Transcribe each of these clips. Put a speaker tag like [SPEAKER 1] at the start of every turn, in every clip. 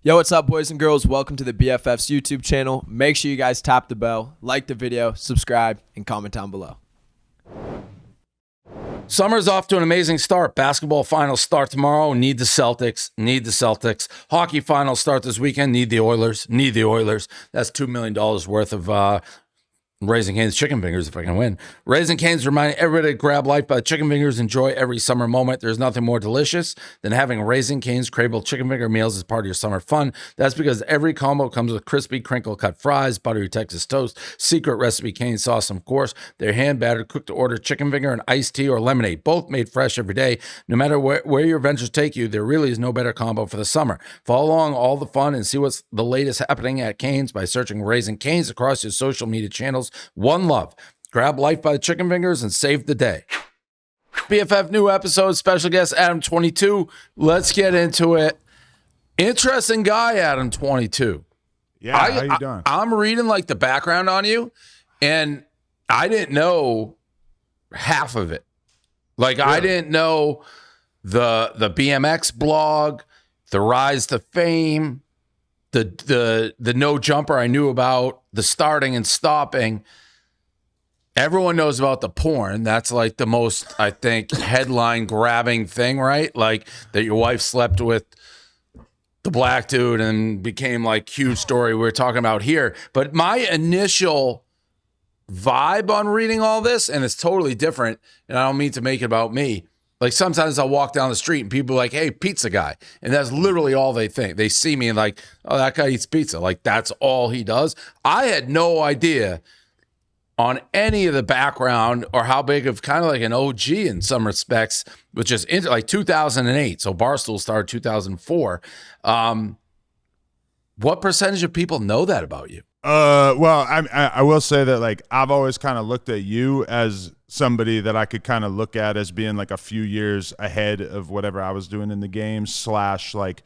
[SPEAKER 1] Yo, what's up, boys and girls? Welcome to the BFFs YouTube channel. Make sure you guys tap the bell, like the video, subscribe, and comment down below.
[SPEAKER 2] Summer's off to an amazing start. Basketball finals start tomorrow. Need the Celtics. Need the Celtics. Hockey finals start this weekend. Need the Oilers. Need the Oilers. That's $2 million worth of Raising Cane's chicken fingers if I can win. Raising Cane's reminding everybody to grab life by chicken fingers. Enjoy every summer moment. There's nothing more delicious than having Raising Cane's craveable chicken finger meals as part of your summer fun. That's because every combo comes with crispy crinkle cut fries, buttery Texas toast, secret recipe cane sauce, and of course, their hand battered cooked to order chicken finger and iced tea or lemonade, both made fresh every day. No matter where your ventures take you, there really is no better combo for the summer. Follow along all the fun and see what's the latest happening at Cane's by searching Raising Cane's across your social media channels. One love. Grab life by the chicken fingers and save the day. BFF new episode, special guest Adam22. Let's get into it. Interesting guy, Adam22.
[SPEAKER 3] Yeah, how you doing?
[SPEAKER 2] I'm reading like the background on you, and I didn't know half of it. Like I didn't know the BMX blog, the rise to fame, the no jumper I knew about, the starting and stopping. Everyone knows about the porn. That's like the most, I think, headline grabbing thing, right? Like that your wife slept with the black dude and became like huge story we're talking about here. But my initial vibe on reading all this, and it's totally different, and I don't mean to make it about me. Like sometimes I'll walk down the street and people are like, hey, pizza guy. And that's literally all they think. They see me and like, oh, that guy eats pizza. Like that's all he does. I had no idea on any of the background or how big of kind of like an OG in some respects, which is like 2008. So Barstool started 2004. What percentage of people know that about you?
[SPEAKER 3] Well, I will say that like I've always kind of looked at you as somebody that I could kind of look at as being like a few years ahead of whatever I was doing in the game / like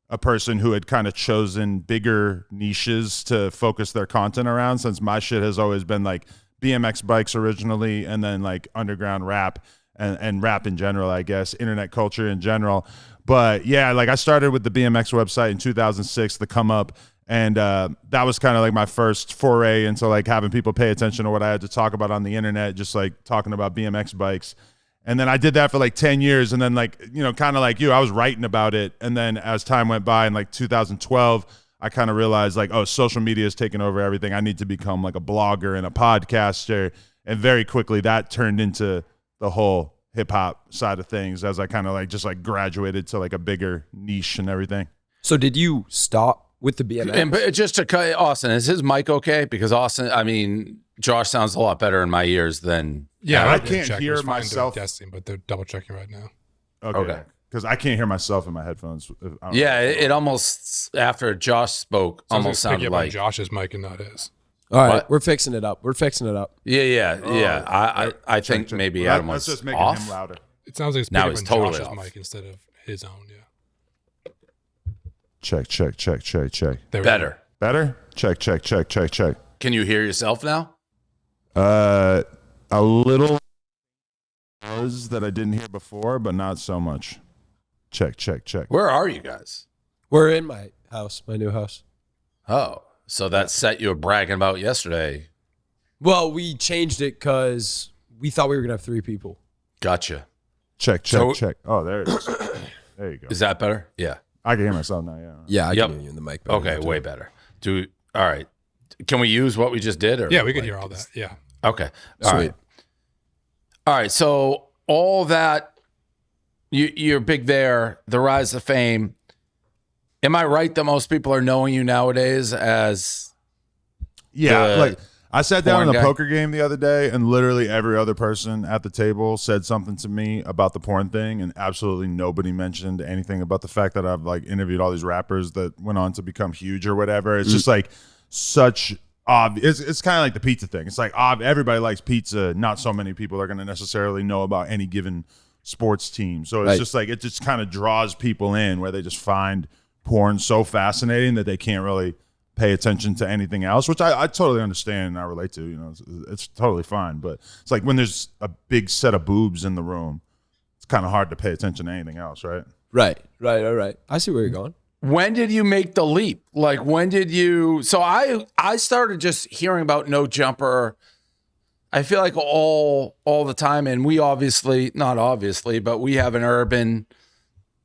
[SPEAKER 3] a person who had kind of chosen bigger niches to focus their content around, since my shit has always been like BMX bikes originally and then like underground rap and rap in general, I guess, internet culture in general. But yeah, like I started with the BMX website in 2006, the Come Up. And that was kind of like my first foray into like having people pay attention to what I had to talk about on the internet, just like talking about BMX bikes. And then I did that for like 10 years. And then like, you know, kind of like you, I was writing about it. And then as time went by in like 2012, I kind of realized like, oh, social media is taking over everything. I need to become like a blogger and a podcaster. And very quickly that turned into the whole hip hop side of things as I kind of like just like graduated to like a bigger niche and everything.
[SPEAKER 1] So did you stop with the BMX?
[SPEAKER 2] And just to cut Austin, is his mic okay? Because Austin, I mean, Josh sounds a lot better in my ears than.
[SPEAKER 4] Yeah,
[SPEAKER 3] I can't hear myself.
[SPEAKER 4] Testing, but they're double checking right now.
[SPEAKER 3] Okay. Because I can't hear myself in my headphones.
[SPEAKER 2] Yeah, it almost, after Josh spoke, almost sounded like
[SPEAKER 4] Josh's mic and not his.
[SPEAKER 1] All right,
[SPEAKER 2] What?
[SPEAKER 1] we're fixing it up.
[SPEAKER 2] Yeah. I think maybe Adam was
[SPEAKER 3] That's just making
[SPEAKER 2] off.
[SPEAKER 3] him louder.
[SPEAKER 4] It sounds like it's
[SPEAKER 2] Now
[SPEAKER 4] picking
[SPEAKER 2] he's
[SPEAKER 4] up
[SPEAKER 2] totally
[SPEAKER 4] Josh's
[SPEAKER 2] off.
[SPEAKER 4] mic instead of his own. Yeah,
[SPEAKER 3] Check.
[SPEAKER 4] there we
[SPEAKER 2] Better.
[SPEAKER 3] Better? Check.
[SPEAKER 2] Can you hear yourself now?
[SPEAKER 3] A little buzz that I didn't hear before, but not so much. Check.
[SPEAKER 2] Where are you guys?
[SPEAKER 1] We're in my house, my new house.
[SPEAKER 2] Oh, so that set you were bragging about yesterday.
[SPEAKER 1] Well, we changed it because we thought we were going to have 3 people.
[SPEAKER 2] Gotcha.
[SPEAKER 3] Check.
[SPEAKER 2] So-
[SPEAKER 3] Oh, there it is. There you go.
[SPEAKER 2] Is that better? Yeah.
[SPEAKER 3] I can hear myself now, yeah.
[SPEAKER 1] Yeah, I
[SPEAKER 2] Yep.
[SPEAKER 1] can hear you in the mic. better
[SPEAKER 2] Okay,
[SPEAKER 1] now, too.
[SPEAKER 2] way better. All right. Can we use what we just did? Or
[SPEAKER 4] Yeah, we could hear all that. Yeah.
[SPEAKER 2] Okay. All
[SPEAKER 1] Sweet.
[SPEAKER 2] right. All right. So all that, you're big there, the rise of fame. Am I right that most people are knowing you nowadays as
[SPEAKER 3] Yeah,
[SPEAKER 2] the
[SPEAKER 3] like I sat down in
[SPEAKER 2] porn
[SPEAKER 3] a
[SPEAKER 2] guy?
[SPEAKER 3] poker game the other day, and literally every other person at the table said something to me about the porn thing, and absolutely nobody mentioned anything about the fact that I've like interviewed all these rappers that went on to become huge or whatever. It's just like such obvious. It's kind of like the pizza thing. It's like everybody likes pizza. Not so many people are going to necessarily know about any given sports team. So it's
[SPEAKER 1] Right.
[SPEAKER 3] just like it just kind of draws people in where they just find porn so fascinating that they can't really pay attention to anything else, which I totally understand and I relate to. You know, it's totally fine. But it's like when there's a big set of boobs in the room, it's kind of hard to pay attention to anything else, right?
[SPEAKER 1] Right. I see where you're going.
[SPEAKER 2] when did you make the leap? Like, when did you? So I started just hearing about No Jumper. I feel like all the time, and we not obviously, but we have an urban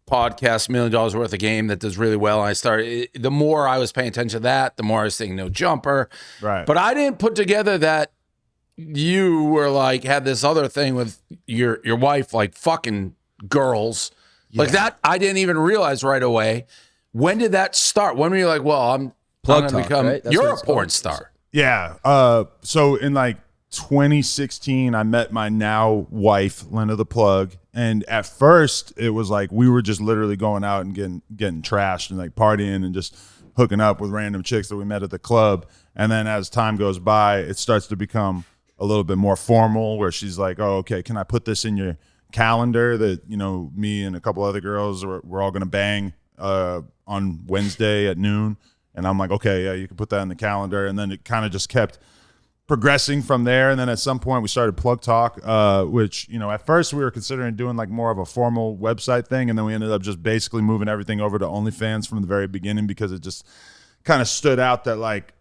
[SPEAKER 2] podcast, $1 million worth of game that does really well. And the more I was paying attention to that, the more I was seeing No Jumper.
[SPEAKER 3] Right.
[SPEAKER 2] But I didn't put together that you were like, had this other thing with your wife, like fucking girls. Yeah. Like that, I didn't even realize right away. When did that start? When were you like, well, I'm going to become, right? You're a porn star.
[SPEAKER 3] Yeah. So in like 2016, I met my now wife, Lena the Plug. And at first it was like, we were just literally going out and getting trashed and like partying and just hooking up with random chicks that we met at the club. And then as time goes by, it starts to become a little bit more formal where she's like, oh, okay, can I put this in your calendar that, you know, me and a couple other girls, we're all going to bang on Wednesday at noon. And I'm like, okay, yeah, you can put that in the calendar. And then it kind of just kept progressing from there. And then at some point we started Plug Talk, which, you know, at first we were considering doing like more of a formal website thing. And then we ended up just basically moving everything over to OnlyFans from the very beginning because it just kind of stood out that like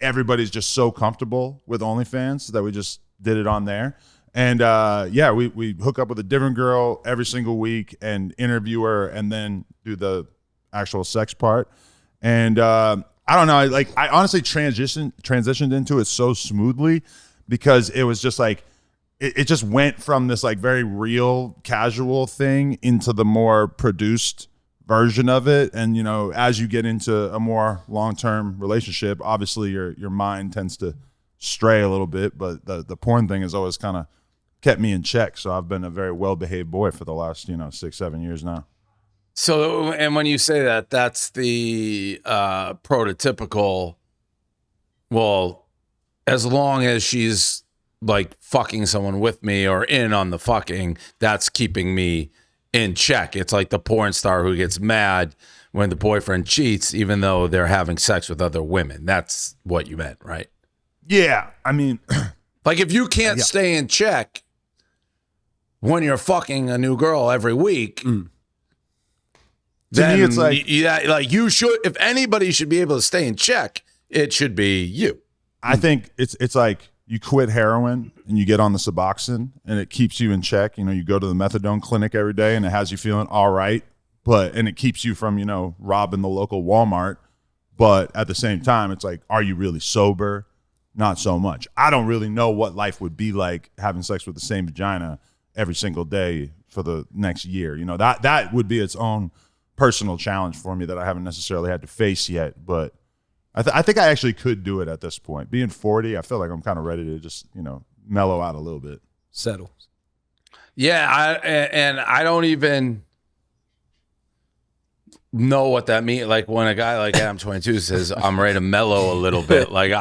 [SPEAKER 3] everybody's just so comfortable with OnlyFans that we just did it on there. And yeah, we hook up with a different girl every single week and interview her and then do the actual sex part. And I don't know, like I honestly transitioned into it so smoothly because it was just like it just went from this like very real casual thing into the more produced version of it. And you know, as you get into a more long-term relationship, obviously your mind tends to stray a little bit, but the porn thing has always kind of kept me in check. So I've been a very well-behaved boy for the last, 6-7 years now.
[SPEAKER 2] So, and when you say that, that's the prototypical, well, as long as she's like fucking someone with me or in on the fucking, that's keeping me in check. It's like the porn star who gets mad when the boyfriend cheats, even though they're having sex with other women. That's what you meant, right?
[SPEAKER 3] Yeah. I mean,
[SPEAKER 2] like if you can't stay in check when you're fucking a new girl every week, then
[SPEAKER 3] to me, it's like,
[SPEAKER 2] like you should, if anybody should be able to stay in check, it should be you.
[SPEAKER 3] I think it's like you quit heroin and you get on the Suboxone and it keeps you in check. You know, you go to the methadone clinic every day and it has you feeling all right, and it keeps you from, robbing the local Walmart. But at the same time, it's like, are you really sober? Not so much. I don't really know what life would be like having sex with the same vagina every single day for the next year. That would be its own personal challenge for me that I haven't necessarily had to face yet, but I think I actually could do it at this point. Being 40, I feel like I'm kind of ready to just, mellow out a little bit.
[SPEAKER 1] Settle.
[SPEAKER 2] Yeah, and I don't even know what that means. Like when a guy like Adam22 says, I'm ready to mellow a little bit, like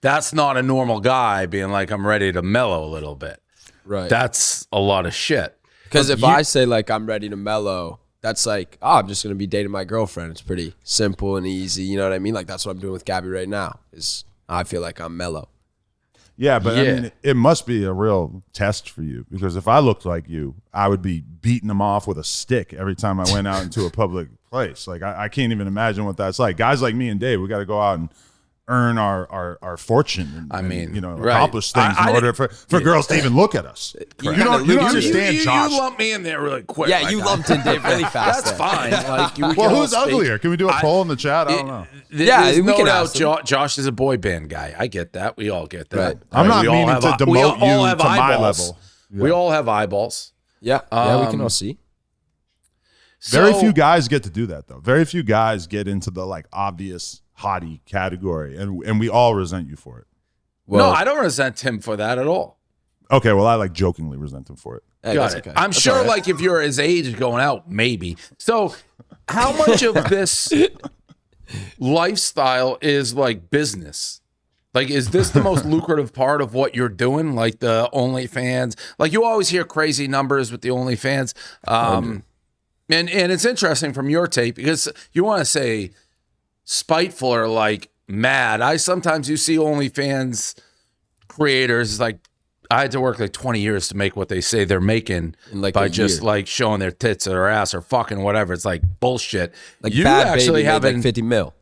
[SPEAKER 2] that's not a normal guy being like, I'm ready to mellow a little bit.
[SPEAKER 1] Right.
[SPEAKER 2] That's a lot of shit.
[SPEAKER 1] Because if I say like, I'm ready to mellow, that's like, I'm just going to be dating my girlfriend. It's pretty simple and easy. You know what I mean? Like, that's what I'm doing with Gabby right now, is I feel like I'm mellow.
[SPEAKER 3] Yeah, but I mean, it must be a real test for you, because if I looked like you, I would be beating them off with a stick every time I went out into a public place. Like, I can't even imagine what that's like. Guys like me and Dave, we got to go out and earn our fortune and accomplish things in order for girls to even look at us. You don't understand, Josh.
[SPEAKER 2] You lump me in there really quick.
[SPEAKER 1] Yeah, you lumped in Dave really fast.
[SPEAKER 2] That's fine. Like,
[SPEAKER 3] well, who's uglier? Can we do a poll in the chat? I don't know.
[SPEAKER 2] Yeah, we can ask Josh is a boy band guy. I get that. We all get that.
[SPEAKER 3] Right. I'm not meaning to demote you to my level.
[SPEAKER 2] Yeah. We all have eyeballs.
[SPEAKER 1] Yeah, we can all see.
[SPEAKER 3] Very few guys get to do that, though. Very few guys get into the like obvious hottie category, and we all resent you for it.
[SPEAKER 2] Well, no, I don't resent him for that at all.
[SPEAKER 3] Okay, well, I like jokingly resent him for it.
[SPEAKER 1] Hey,
[SPEAKER 2] Got it. Okay. I'm sure, right. Like if you're his age going out, maybe. So, how much of this lifestyle is like business? Like, is this the most lucrative part of what you're doing? Like the OnlyFans? Like you always hear crazy numbers with the OnlyFans, and it's interesting from your take because you want to say spiteful or like mad. Sometimes you see OnlyFans creators like I had to work like 20 years to make what they say they're making
[SPEAKER 1] In like
[SPEAKER 2] by
[SPEAKER 1] a
[SPEAKER 2] just
[SPEAKER 1] year.
[SPEAKER 2] like showing their tits or their ass or fucking whatever. It's like bullshit.
[SPEAKER 1] Like
[SPEAKER 2] you
[SPEAKER 1] Bad
[SPEAKER 2] actually
[SPEAKER 1] Baby made
[SPEAKER 2] have
[SPEAKER 1] like 50 mil.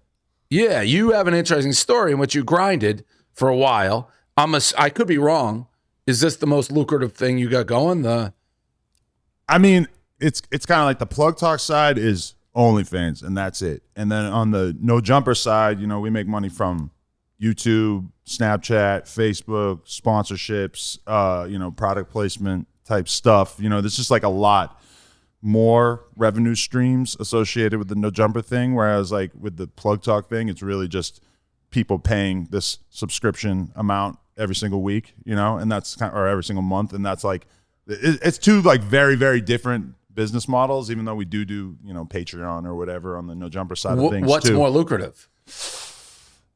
[SPEAKER 2] yeah, you have an interesting story in which you grinded for a while. I could be wrong. Is this the most lucrative thing you got going?
[SPEAKER 3] I mean, it's kind of like the Plug Talk side is OnlyFans, and that's it. And then on the No Jumper side, you know, we make money from YouTube, Snapchat, Facebook, sponsorships, you know, product placement type stuff. You know, there's just like a lot more revenue streams associated with the No Jumper thing, whereas like with the Plug Talk thing, it's really just people paying this subscription amount every single week, you know, and that's kind of, or every single month, and that's like it's two like very, very different business models, even though we do, you know, Patreon or whatever on the No Jumper side of things.
[SPEAKER 2] What's
[SPEAKER 3] too.
[SPEAKER 2] more lucrative?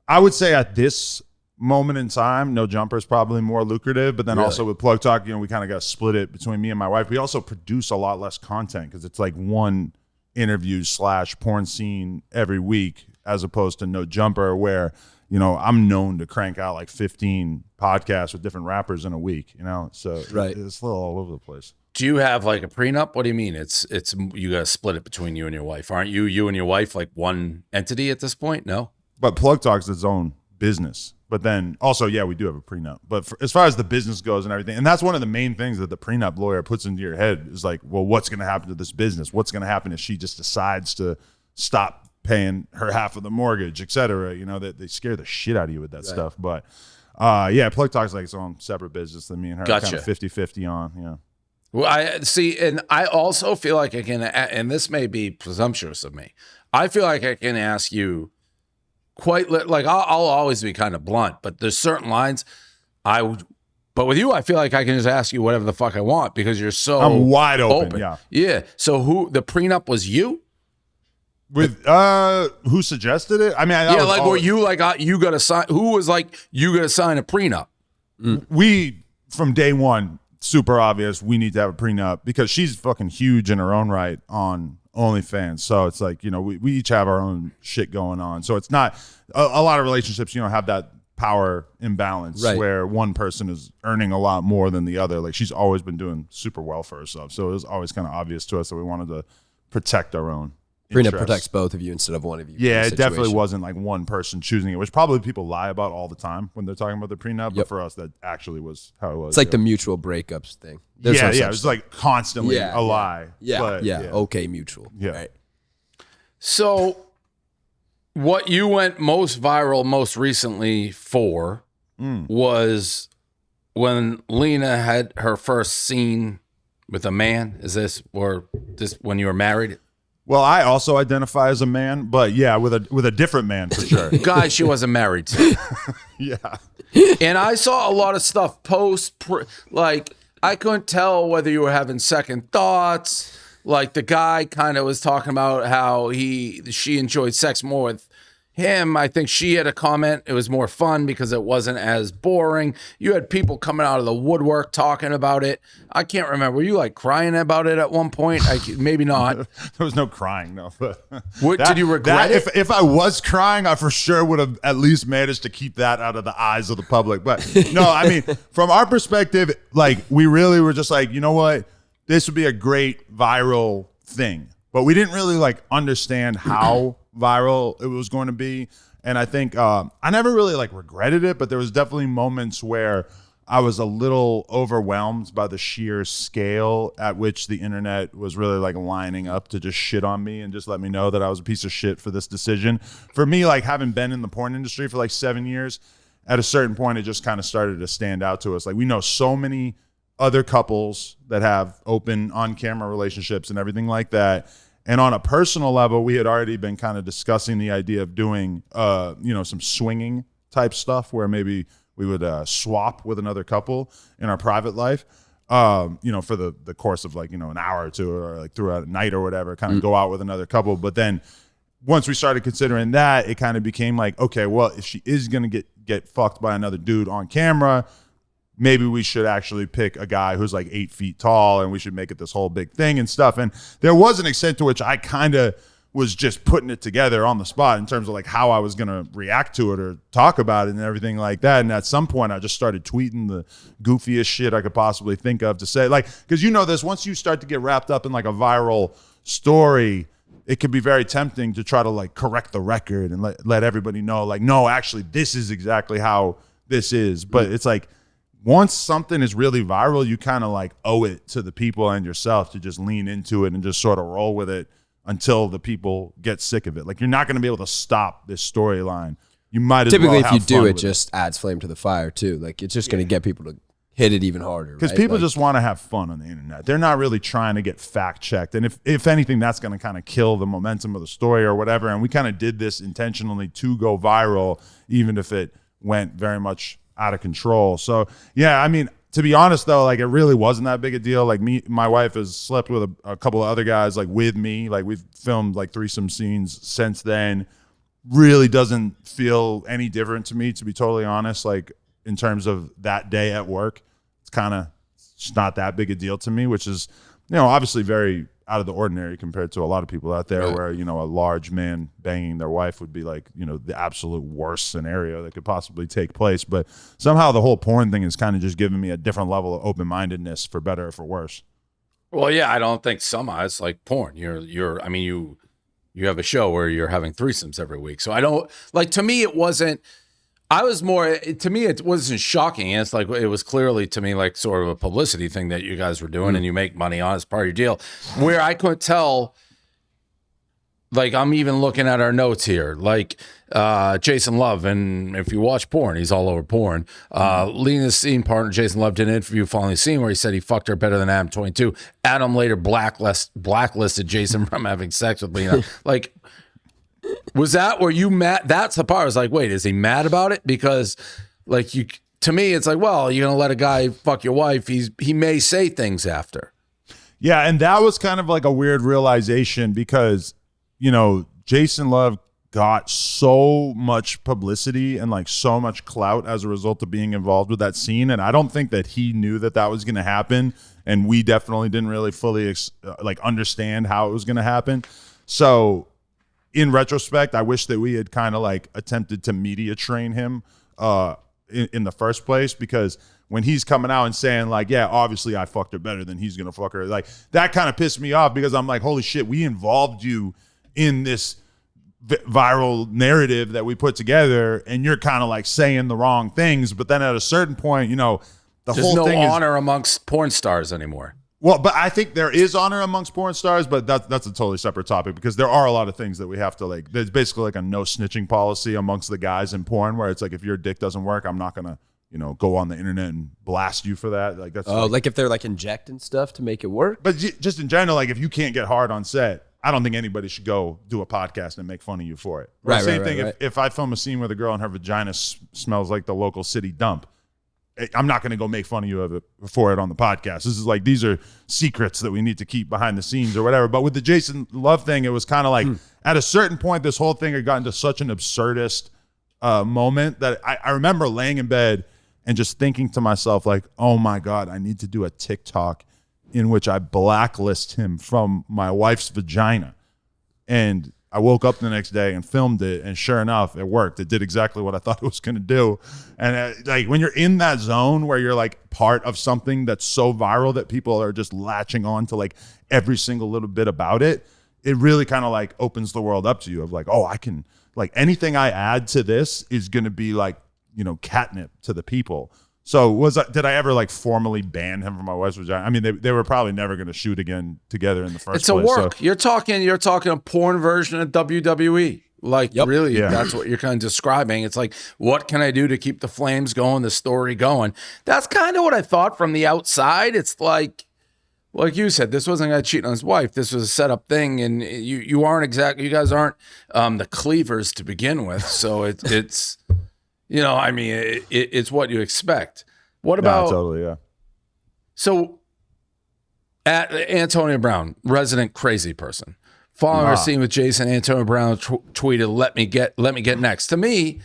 [SPEAKER 3] I would say at this moment in time, No Jumper is probably more lucrative, but then
[SPEAKER 2] Really?
[SPEAKER 3] also with Plug Talk, you know, we kind of got to split it between me and my wife. We also produce a lot less content because it's like one interview / porn scene every week, as opposed to No Jumper, where, you know, I'm known to crank out like 15 podcasts with different rappers in a week, you know, so
[SPEAKER 1] Right.
[SPEAKER 3] it's a little all over the place.
[SPEAKER 2] Do you have like a prenup? What do you mean? It's you got to split it between you and your wife. Aren't you and your wife like one entity at this point? No.
[SPEAKER 3] But Plug Talk's its own business. But then also, yeah, we do have a prenup. But as far as the business goes and everything, and that's one of the main things that the prenup lawyer puts into your head is like, well, what's going to happen to this business? What's going to happen if she just decides to stop paying her half of the mortgage, et cetera? You know, that they scare the shit out of you with that stuff. But yeah, Plug Talk's like its own separate business than me and her.
[SPEAKER 2] Gotcha.
[SPEAKER 3] Kind of 50-50 on, yeah.
[SPEAKER 2] Well, I see, and I also feel like I can, and this may be presumptuous of me. I feel like I can ask you quite like I'll always be kind of blunt, but there's certain lines but with you, I feel like I can just ask you whatever the fuck I want because you're so
[SPEAKER 3] I'm wide open.
[SPEAKER 2] Yeah. So who the prenup was you?
[SPEAKER 3] With who suggested it? I mean,
[SPEAKER 2] Were you like you got to sign? Who was like you got to sign a prenup?
[SPEAKER 3] We from day one, super obvious, we need to have a prenup because she's fucking huge in her own right on OnlyFans. So it's like, you know, we each have our own shit going on. So it's not a lot of relationships, you know, have that power imbalance where one person is earning a lot more than the other. Like she's always been doing super well for herself. So it was always kind of obvious to us that we wanted to protect our own
[SPEAKER 1] Prenup
[SPEAKER 3] interests.
[SPEAKER 1] protects both of you instead of one of you.
[SPEAKER 3] Yeah,
[SPEAKER 1] in
[SPEAKER 3] it
[SPEAKER 1] the
[SPEAKER 3] definitely
[SPEAKER 1] situation.
[SPEAKER 3] wasn't like one person choosing it, which probably people lie about all the time when they're talking about the prenup. But for us, that actually was how it was.
[SPEAKER 1] It's like the mutual breakups thing. There's no
[SPEAKER 3] it
[SPEAKER 1] such
[SPEAKER 3] was
[SPEAKER 1] thing.
[SPEAKER 3] like constantly a lie.
[SPEAKER 1] Yeah,
[SPEAKER 3] but,
[SPEAKER 1] okay, mutual.
[SPEAKER 3] Yeah.
[SPEAKER 1] Right.
[SPEAKER 2] So, what you went most viral most recently for was when Lena had her first scene with a man. Is this or this when you were married?
[SPEAKER 3] Well, I also identify as a man, but yeah, with a different man for sure.
[SPEAKER 2] Guy she wasn't married to.
[SPEAKER 3] Yeah.
[SPEAKER 2] And I saw a lot of stuff like I couldn't tell whether you were having second thoughts. Like the guy kind of was talking about how she enjoyed sex more with him. I think she had a comment. It was more fun because it wasn't as boring. You had people coming out of the woodwork talking about it. I can't remember. Were you like crying about it at one point? Maybe not.
[SPEAKER 3] There was no crying, no. But
[SPEAKER 2] Did you regret it?
[SPEAKER 3] If I was crying, I for sure would have at least managed to keep that out of the eyes of the public. But no, I mean, from our perspective, like we really were just like, you know what? This would be a great viral thing. But we didn't really like understand how viral it was going to be. And I think I never really like regretted it, but there was definitely moments where I was a little overwhelmed by the sheer scale at which the internet was really like lining up to just shit on me and just let me know that I was a piece of shit for this decision. For me, like having been in the porn industry for like 7 years, at a certain point, it just kind of started to stand out to us. Like we know so many other couples that have open on-camera relationships and everything like that. And on a personal level, we had already been kind of discussing the idea of doing, some swinging type stuff where maybe we would swap with another couple in our private life, for the course of like, an hour or two or like throughout a night or whatever, kind of go out with another couple. But then once we started considering that, it kind of became like, okay, well, if she is going to get fucked by another dude on camera, maybe we should actually pick a guy who's like 8 feet tall and we should make it this whole big thing and stuff. And there was an extent to which I kind of was just putting it together on the spot in terms of like how I was going to react to it or talk about it and everything like that. And at some point I just started tweeting the goofiest shit I could possibly think of to say, like, because you know this, once you start to get wrapped up in like a viral story, it can be very tempting to try to like correct the record and let everybody know, like, no, actually this is exactly how this is. But it's like, once something is really viral, you kind of like owe it to the people and yourself to just lean into it and just sort of roll with it until the people get sick of it. Like, you're not going to be able to stop this storyline. You might as
[SPEAKER 1] typically,
[SPEAKER 3] well
[SPEAKER 1] if you do, it just adds flame to the fire too. Like, it's just going to get people to hit it even harder.
[SPEAKER 3] Because
[SPEAKER 1] right?
[SPEAKER 3] people
[SPEAKER 1] like,
[SPEAKER 3] just want to have fun on the internet. They're not really trying to get fact checked. And if anything, that's going to kind of kill the momentum of the story or whatever. And we kind of did this intentionally to go viral, even if it went very much out of control. So yeah, I mean, to be honest though, like, it really wasn't that big a deal. Like, my wife has slept with a couple of other guys, like, with me. Like, we've filmed like threesome scenes since then. Really doesn't feel any different to me, to be totally honest. Like, in terms of that day at work, it's kind of just not that big a deal to me, which is, you know, obviously very out of the ordinary compared to a lot of people out there, where, you know, a large man banging their wife would be like, you know, the absolute worst scenario that could possibly take place. But somehow the whole porn thing is kind of just giving me a different level of open-mindedness, for better or for worse.
[SPEAKER 2] Well, yeah, I don't think somehow it's like porn. I mean, you have a show where you're having threesomes every week. So I don't, like, to me, it wasn't, to me, it wasn't shocking. It's like, it was clearly to me like sort of a publicity thing that you guys were doing and you make money on as part of your deal. Where I couldn't tell, like, I'm even looking at our notes here, like Jason Love, and if you watch porn, he's all over porn. Lena's scene partner, Jason Love, did an interview following the scene where he said he fucked her better than Adam22. Adam later blacklisted Jason from having sex with Lena. Like, was that where you mad? That's the part. I was like, wait, is he mad about it? Because, like, to me, it's like, well, you're gonna let a guy fuck your wife. He may say things after.
[SPEAKER 3] Yeah, and that was kind of like a weird realization because, you know, Jason Love got so much publicity and like so much clout as a result of being involved with that scene, and I don't think that he knew that was going to happen, and we definitely didn't really fully like understand how it was going to happen. So, in retrospect, I wish that we had kind of like attempted to media train him in the first place, because when he's coming out and saying like, yeah, obviously I fucked her better than he's going to fuck her, like, that kind of pissed me off, because I'm like, holy shit, we involved you in this viral narrative that we put together, and you're kind of like saying the wrong things. But then at a certain point, you know,
[SPEAKER 2] There's whole thing is honor amongst porn stars anymore.
[SPEAKER 3] Well, but I think there is honor amongst porn stars, but that's a totally separate topic, because there are a lot of things that we have to, like, there's basically like a no snitching policy amongst the guys in porn, where it's like, if your dick doesn't work, I'm not going to, you know, go on the internet and blast you for that. Like, that's
[SPEAKER 1] like if they're like injecting stuff to make it work.
[SPEAKER 3] But just in general, like, if you can't get hard on set, I don't think anybody should go do a podcast and make fun of you for it.
[SPEAKER 1] Right.
[SPEAKER 3] Same thing. If I film a scene where the girl and her vagina smells like the local city dump, I'm not going to go make fun of you for it on the podcast. This is like, these are secrets that we need to keep behind the scenes or whatever. But with the Jason Love thing, it was kind of like, at a certain point, this whole thing had gotten to such an absurdist moment that I remember laying in bed and just thinking to myself, like, oh my God, I need to do a TikTok in which I blacklist him from my wife's vagina. And I woke up the next day and filmed it, and sure enough, it worked. It did exactly what I thought it was going to do. And like, when you're in that zone where you're like part of something that's so viral that people are just latching on to like every single little bit about it, it really kind of like opens the world up to you of like, oh, I can, like, anything I add to this is going to be like, you know, catnip to the people. So did I ever like formally ban him from my wife's vagina? I mean, they were probably never going to shoot again together in the first place.
[SPEAKER 2] It's a work. So. You're talking a porn version of WWE. Like, really, that's what you're kind of describing. It's like, what can I do to keep the flames going, the story going? That's kind of what I thought from the outside. It's like you said, this wasn't going to cheat on his wife. This was a setup thing, and you guys aren't the cleavers to begin with. So it's. You know, I mean, it's what you expect. What about
[SPEAKER 3] totally, yeah.
[SPEAKER 2] So, at Antonio Brown, resident crazy person, following our scene with Jason, Antonio Brown tweeted, "Let me get next." To me,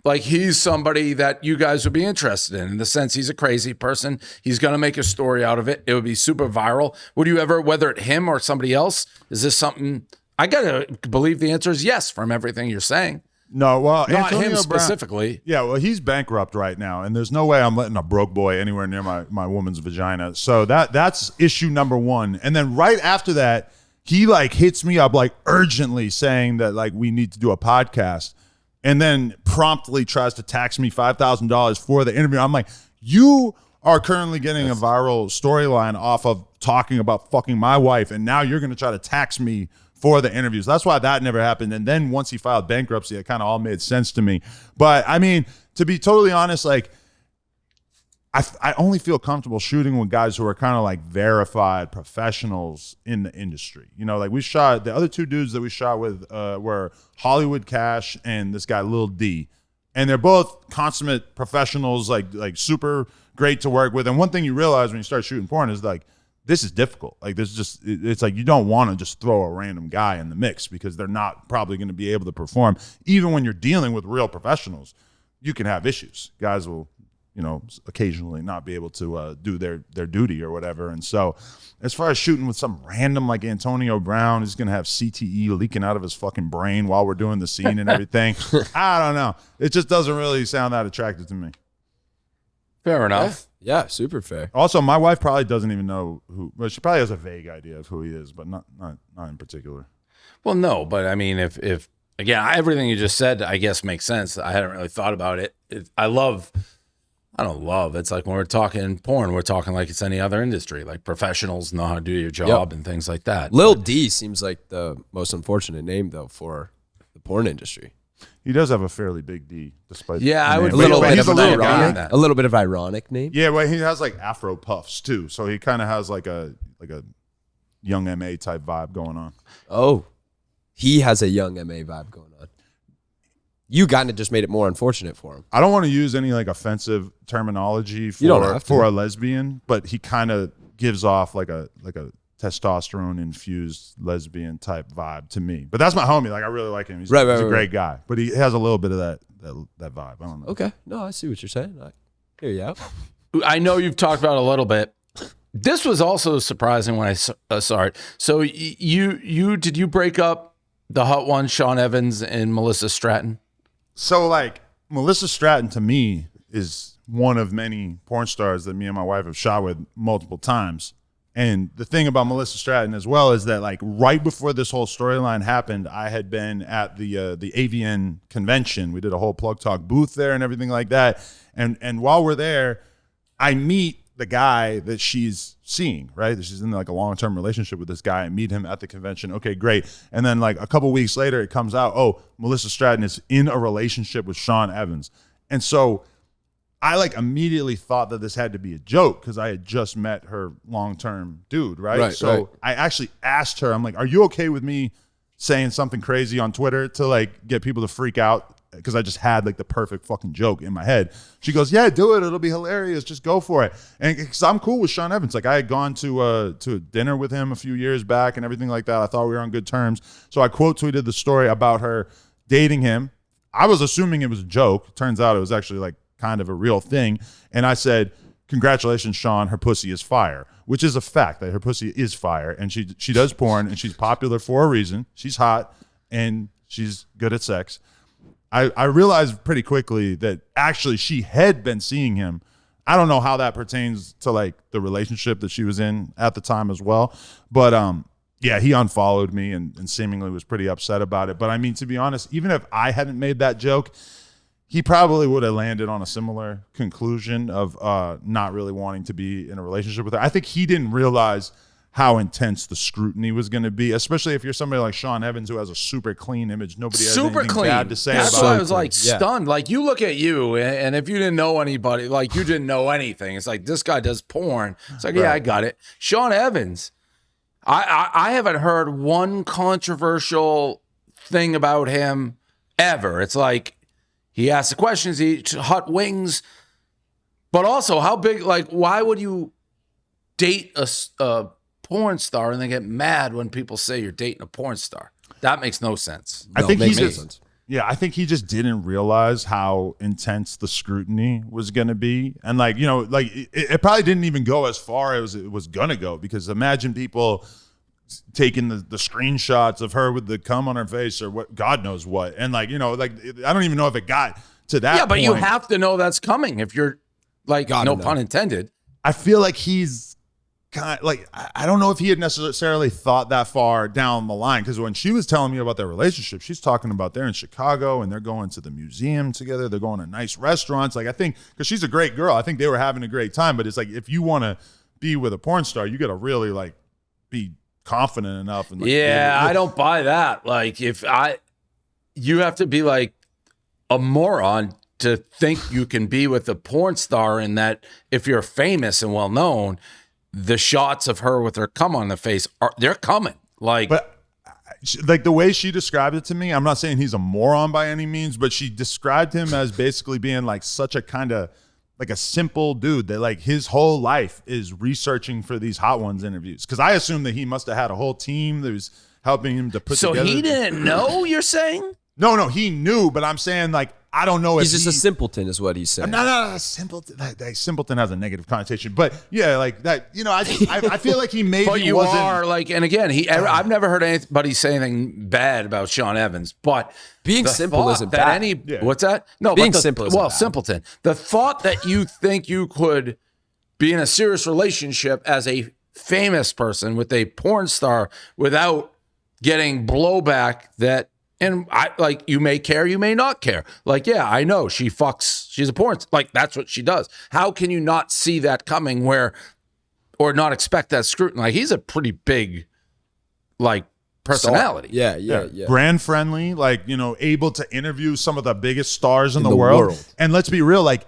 [SPEAKER 2] like, he's somebody that you guys would be interested in the sense he's a crazy person. He's going to make a story out of it. It would be super viral. Would you ever, whether it him or somebody else, is this something I gotta believe the answer is yes from everything you're saying.
[SPEAKER 3] No, well,
[SPEAKER 2] Not
[SPEAKER 3] Antonio
[SPEAKER 2] him
[SPEAKER 3] Brown,
[SPEAKER 2] specifically.
[SPEAKER 3] yeah, well, he's bankrupt right now, and there's no way I'm letting a broke boy anywhere near my woman's vagina. So that's issue number one. And then right after that, he like hits me up like urgently saying that like we need to do a podcast, and then promptly tries to tax me $5,000 for the interview. I'm like, you are currently getting a viral storyline off of talking about fucking my wife, and now you're going to try to tax me for the interviews. That's why that never happened. And then once he filed bankruptcy, it kind of all made sense to me. But I mean, to be totally honest, like I only feel comfortable shooting with guys who are kind of like verified professionals in the industry. You know, like we shot, the other two dudes that we shot with were Hollywood Cash and this guy Lil D. And they're both consummate professionals, like super great to work with. And one thing you realize when you start shooting porn is like, this is difficult. Like this just, it's like you don't want to just throw a random guy in the mix because they're not probably going to be able to perform. Even when you're dealing with real professionals, you can have issues. Guys will, you know, occasionally not be able to do their duty or whatever. And so as far as shooting with some random like Antonio Brown, he's going to have CTE leaking out of his fucking brain while we're doing the scene and everything. I don't know. It just doesn't really sound that attractive to me.
[SPEAKER 2] Fair enough.
[SPEAKER 1] Yeah, super fair.
[SPEAKER 3] Also, my wife probably doesn't even know who, but she probably has a vague idea of who he is, but not in particular.
[SPEAKER 2] Well, no, but I mean, if again, everything you just said, I guess makes sense. I hadn't really thought about it. I don't love. It's like when we're talking porn, we're talking like it's any other industry. Like professionals know how to do your job and things like that.
[SPEAKER 1] Lil D seems like the most unfortunate name though for the porn industry.
[SPEAKER 3] He does have a fairly big D, despite
[SPEAKER 2] I would
[SPEAKER 1] A little bit
[SPEAKER 2] he's
[SPEAKER 1] of
[SPEAKER 2] a
[SPEAKER 1] an
[SPEAKER 2] little guy on
[SPEAKER 1] ironic,
[SPEAKER 2] that.
[SPEAKER 1] a little bit of ironic name.
[SPEAKER 3] Yeah, well, he has like Afro puffs too, so he kind of has like a young MA type vibe going on.
[SPEAKER 1] Oh, he has a young MA vibe going on. You kind of just made it more unfortunate for him.
[SPEAKER 3] I don't want to use any like offensive terminology
[SPEAKER 1] don't
[SPEAKER 3] for
[SPEAKER 1] have
[SPEAKER 3] a lesbian, but he kind of gives off like a testosterone infused lesbian type vibe to me. But that's my homie. Like I really like him. He's a great guy, but he has a little bit of that vibe. I don't know.
[SPEAKER 1] Okay, no, I see what you're saying. I hear you out.
[SPEAKER 2] I know you've talked about it a little bit. This was also surprising when I saw it. So did you break up the hot one, Sean Evans and Melissa Stratton?
[SPEAKER 3] So like Melissa Stratton to me is one of many porn stars that me and my wife have shot with multiple times. And the thing about Melissa Stratton as well is that like right before this whole storyline happened, I had been at the AVN convention. We did a whole Plug Talk booth there and everything like that. And while we're there, I meet the guy that she's seeing, right? She's in like a long-term relationship with this guy. I meet him at the convention. Okay, great. And then like a couple weeks later, it comes out, oh, Melissa Stratton is in a relationship with Sean Evans. And so I like immediately thought that this had to be a joke because I had just met her long-term dude, right? So I actually asked her, I'm like, are you okay with me saying something crazy on Twitter to like get people to freak out? Because I just had like the perfect fucking joke in my head. She goes, yeah, do it. It'll be hilarious. Just go for it. And because I'm cool with Sean Evans. Like I had gone to a dinner with him a few years back and everything like that. I thought we were on good terms. So I quote tweeted the story about her dating him. I was assuming it was a joke. Turns out it was actually like kind of a real thing. And I said, congratulations, Sean, her pussy is fire, which is a fact that her pussy is fire. And she does porn and she's popular for a reason. She's hot and she's good at sex. I realized pretty quickly that actually she had been seeing him. I don't know how that pertains to like the relationship that she was in at the time as well. But yeah, he unfollowed me and seemingly was pretty upset about it. But I mean, to be honest, even if I hadn't made that joke, he probably would have landed on a similar conclusion of not really wanting to be in a relationship with her. I think he didn't realize how intense the scrutiny was going to be, especially if you're somebody like Sean Evans who has a super clean image. Nobody has anything bad to say about it.
[SPEAKER 2] That's why I was like stunned. Like you look at you, and if you didn't know anybody, like you didn't know anything. It's like this guy does porn. It's like, yeah, I got it. Sean Evans, I haven't heard one controversial thing about him ever. It's like he asks the questions, he eats hot wings, but also how big? Like, why would you date a porn star and then get mad when people say you're dating a porn star? That makes no sense.
[SPEAKER 3] I think I think he just didn't realize how intense the scrutiny was going to be. And like, you know, like it probably didn't even go as far as it was going to go, because imagine people taking the screenshots of her with the cum on her face or what, God knows what. And like, you know, like I don't even know if it got to that.
[SPEAKER 2] Yeah, but
[SPEAKER 3] point.
[SPEAKER 2] you have to know that's coming if you're like,
[SPEAKER 1] Gotta
[SPEAKER 2] no
[SPEAKER 1] know.
[SPEAKER 2] pun intended.
[SPEAKER 3] I feel like he's kind of like, I don't know if he had necessarily thought that far down the line, because when she was telling me about their relationship, she's talking about they're in Chicago and they're going to the museum together. They're going to nice restaurants. Like, I think, because she's a great girl, I think they were having a great time. But it's like, if you want to be with a porn star, you got to really like be confident enough. And like,
[SPEAKER 2] Yeah, I don't buy that. Like, you have to be like a moron to think you can be with a porn star, and that if you're famous and well known, the shots of her with her cum on the face they're coming. Like,
[SPEAKER 3] but like the way she described it to me, I'm not saying he's a moron by any means, but she described him as basically being like such a kind of like a simple dude that like his whole life is researching for these Hot Ones interviews. Because I assume that he must have had a whole team that was helping him to put
[SPEAKER 2] so
[SPEAKER 3] together.
[SPEAKER 2] he didn't know, you're saying?
[SPEAKER 3] No, he knew, but I'm saying like I don't know if
[SPEAKER 1] He's just a simpleton, is what he's saying.
[SPEAKER 3] No, simpleton. That simpleton has a negative connotation, but yeah, like that. You know, I feel like he maybe
[SPEAKER 2] But you
[SPEAKER 3] wasn't.
[SPEAKER 2] are like, and again, I've never heard anybody say anything bad about Sean Evans, but
[SPEAKER 1] Being
[SPEAKER 2] the
[SPEAKER 1] simple
[SPEAKER 2] thought
[SPEAKER 1] isn't
[SPEAKER 2] that
[SPEAKER 1] bad.
[SPEAKER 2] What's that? No,
[SPEAKER 1] Being
[SPEAKER 2] but
[SPEAKER 1] simple isn't bad.
[SPEAKER 2] simpleton. The thought that you think you could be in a serious relationship as a famous person with a porn star without getting blowback that. And I like, you may care, you may not care. Like, yeah, I know she fucks, she's a porn, like that's what she does. How can you not see that coming or not expect that scrutiny? Like, he's a pretty big, like, personality.
[SPEAKER 1] Yeah.
[SPEAKER 3] Brand friendly, like, you know, able to interview some of the biggest stars in the world. And let's be real, like,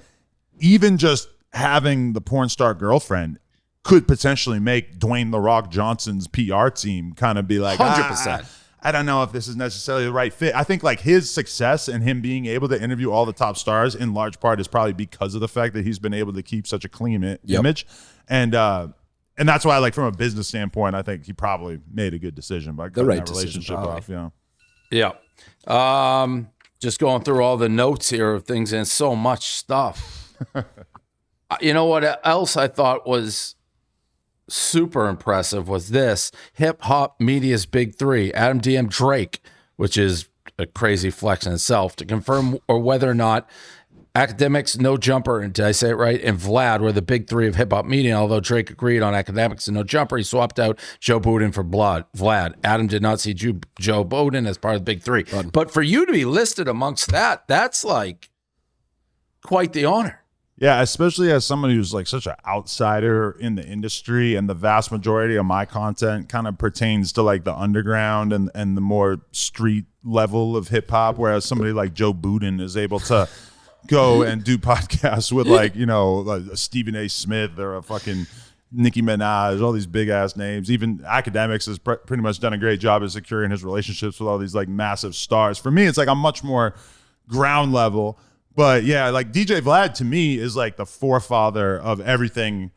[SPEAKER 3] even just having the porn star girlfriend could potentially make Dwayne The Rock Johnson's PR team kind of be like,
[SPEAKER 2] 100%.
[SPEAKER 3] I don't know if this is necessarily the right fit. I think like his success and him being able to interview all the top stars in large part is probably because of the fact that he's been able to keep such a clean image. And that's why, like, from a business standpoint, I think he probably made a good decision by cutting that relationship off. You know?
[SPEAKER 2] Yeah. Just going through all the notes here of things and so much stuff. You know what else I thought was super impressive was this: hip hop media's big three, Adam DM Drake, which is a crazy flex in itself, to confirm or whether or not Academics, No Jumper, and did I say it right, and Vlad were the big three of hip hop media. Although Drake agreed on Academics and No Jumper, he swapped out Joe Budden for Vlad. Adam did not see Joe Budden as part of the big three. But for you to be listed amongst that's like quite the honor.
[SPEAKER 3] Yeah, especially as somebody who's like such an outsider in the industry, and the vast majority of my content kind of pertains to like the underground and the more street level of hip hop, whereas somebody like Joe Budden is able to go and do podcasts with like, you know, like Stephen A. Smith or a fucking Nicki Minaj, all these big ass names. Even Academics has pretty much done a great job of securing his relationships with all these like massive stars. For me, it's like I'm much more ground level. But yeah, like DJ Vlad to me is like the forefather of everything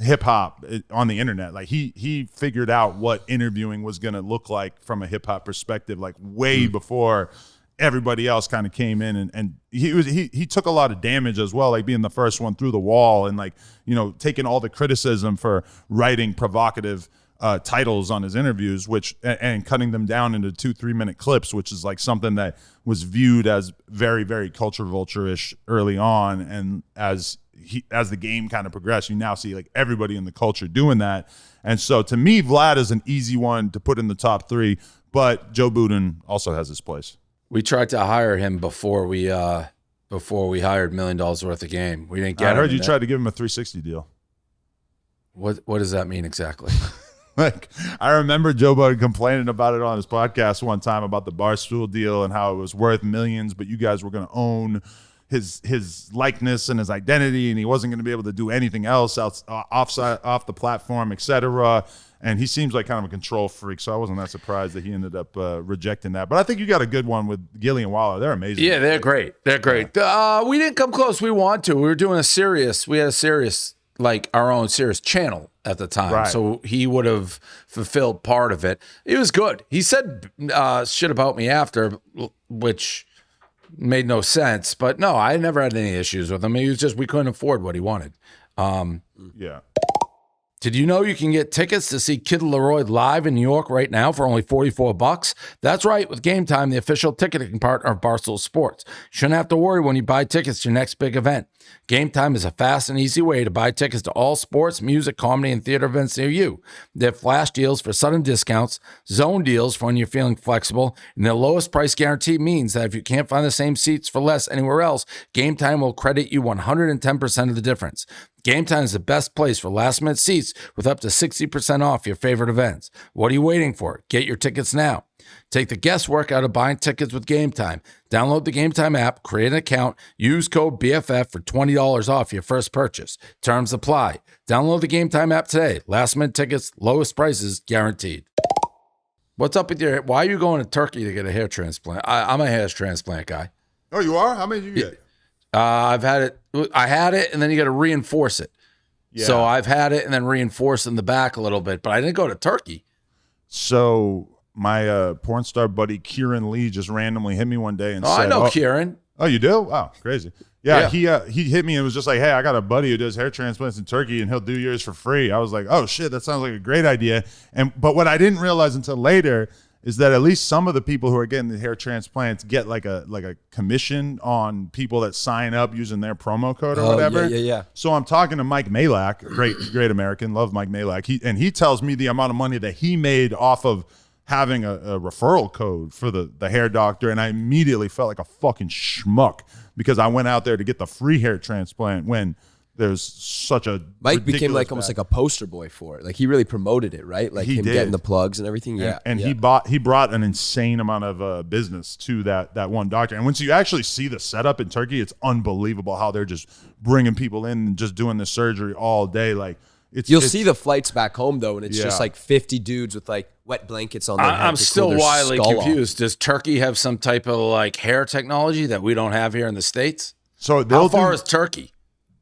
[SPEAKER 3] hip hop on the internet. Like he figured out what interviewing was going to look like from a hip hop perspective, like way before everybody else kind of came in, and he took a lot of damage as well, like being the first one through the wall, and like, you know, taking all the criticism for writing provocative titles on his interviews, which and cutting them down into 2-3 minute clips, which is like something that was viewed as very, very culture vulture-ish early on. And as the game kind of progressed, you now see like everybody in the culture doing that. And so to me, Vlad is an easy one to put in the top three, but Joe Budden also has his place.
[SPEAKER 2] We tried to hire him before we hired $1 million worth of game. We didn't get him.
[SPEAKER 3] I heard you tried to give him a 360 deal.
[SPEAKER 2] What does that mean exactly?
[SPEAKER 3] Like, I remember Joe Budden complaining about it on his podcast one time about the Barstool deal and how it was worth millions, but you guys were going to own his likeness and his identity, and he wasn't going to be able to do anything else off the platform, etc. And he seems like kind of a control freak, so I wasn't that surprised that he ended up rejecting that. But I think you got a good one with Gilly and Waller. They're amazing.
[SPEAKER 2] Yeah, they're great. They're great. We didn't come close. We had a serious, like our own serious channel at the time.
[SPEAKER 3] Right.
[SPEAKER 2] So he would have fulfilled part of it. It was good. He said shit about me after, which made no sense. But no, I never had any issues with him. He was just, we couldn't afford what he wanted.
[SPEAKER 3] Yeah.
[SPEAKER 2] Did you know you can get tickets to see Kid Laroi live in New York right now for only $44? That's right, with Game Time, the official ticketing partner of Barstool Sports. You shouldn't have to worry when you buy tickets to your next big event. Game Time is a fast and easy way to buy tickets to all sports, music, comedy, and theater events near you. They have flash deals for sudden discounts, zone deals for when you're feeling flexible, and their lowest price guarantee means that if you can't find the same seats for less anywhere else, Game Time will credit you 110% of the difference. Game Time is the best place for last-minute seats with up to 60% off your favorite events. What are you waiting for? Get your tickets now. Take the guesswork out of buying tickets with Game Time. Download the Game Time app, create an account, use code BFF for $20 off your first purchase. Terms apply. Download the Game Time app today. Last-minute tickets, lowest prices guaranteed. What's up with your hair? Why are you going to Turkey to get a hair transplant? I'm a hair transplant guy.
[SPEAKER 3] Oh, you are? How many did you get?
[SPEAKER 2] I've had it. I had it, and then you got to reinforce it. Yeah. So I've had it and then reinforced in the back a little bit, but I didn't go to Turkey.
[SPEAKER 3] So my porn star buddy Kieran Lee just randomly hit me one day and said,
[SPEAKER 2] I know Kieran.
[SPEAKER 3] Oh, you do? Wow, crazy. Yeah. He hit me and was just like, hey, I got a buddy who does hair transplants in Turkey and he'll do yours for free. I was like, oh shit, that sounds like a great idea. But what I didn't realize until later is that at least some of the people who are getting the hair transplants get like a commission on people that sign up using their promo code or whatever.
[SPEAKER 1] Yeah.
[SPEAKER 3] So I'm talking to Mike Malak, great American, love Mike Malak. He tells me the amount of money that he made off of having a referral code for the hair doctor, and I immediately felt like a fucking schmuck because I went out there to get the free hair transplant when there's such a
[SPEAKER 1] Mike became like almost like a poster boy for it. Like he really promoted it, right? Like him getting the plugs and everything. Yeah,
[SPEAKER 3] and he brought an insane amount of business to that one doctor. And once you actually see the setup in Turkey, it's unbelievable how they're just bringing people in and just doing the surgery all day. Like
[SPEAKER 1] you'll see the flights back home though, and it's just like 50 dudes with like wet blankets on their head.
[SPEAKER 2] I'm still wildly confused. Does Turkey have some type of like hair technology that we don't have here in the States?
[SPEAKER 3] So
[SPEAKER 2] how far is Turkey?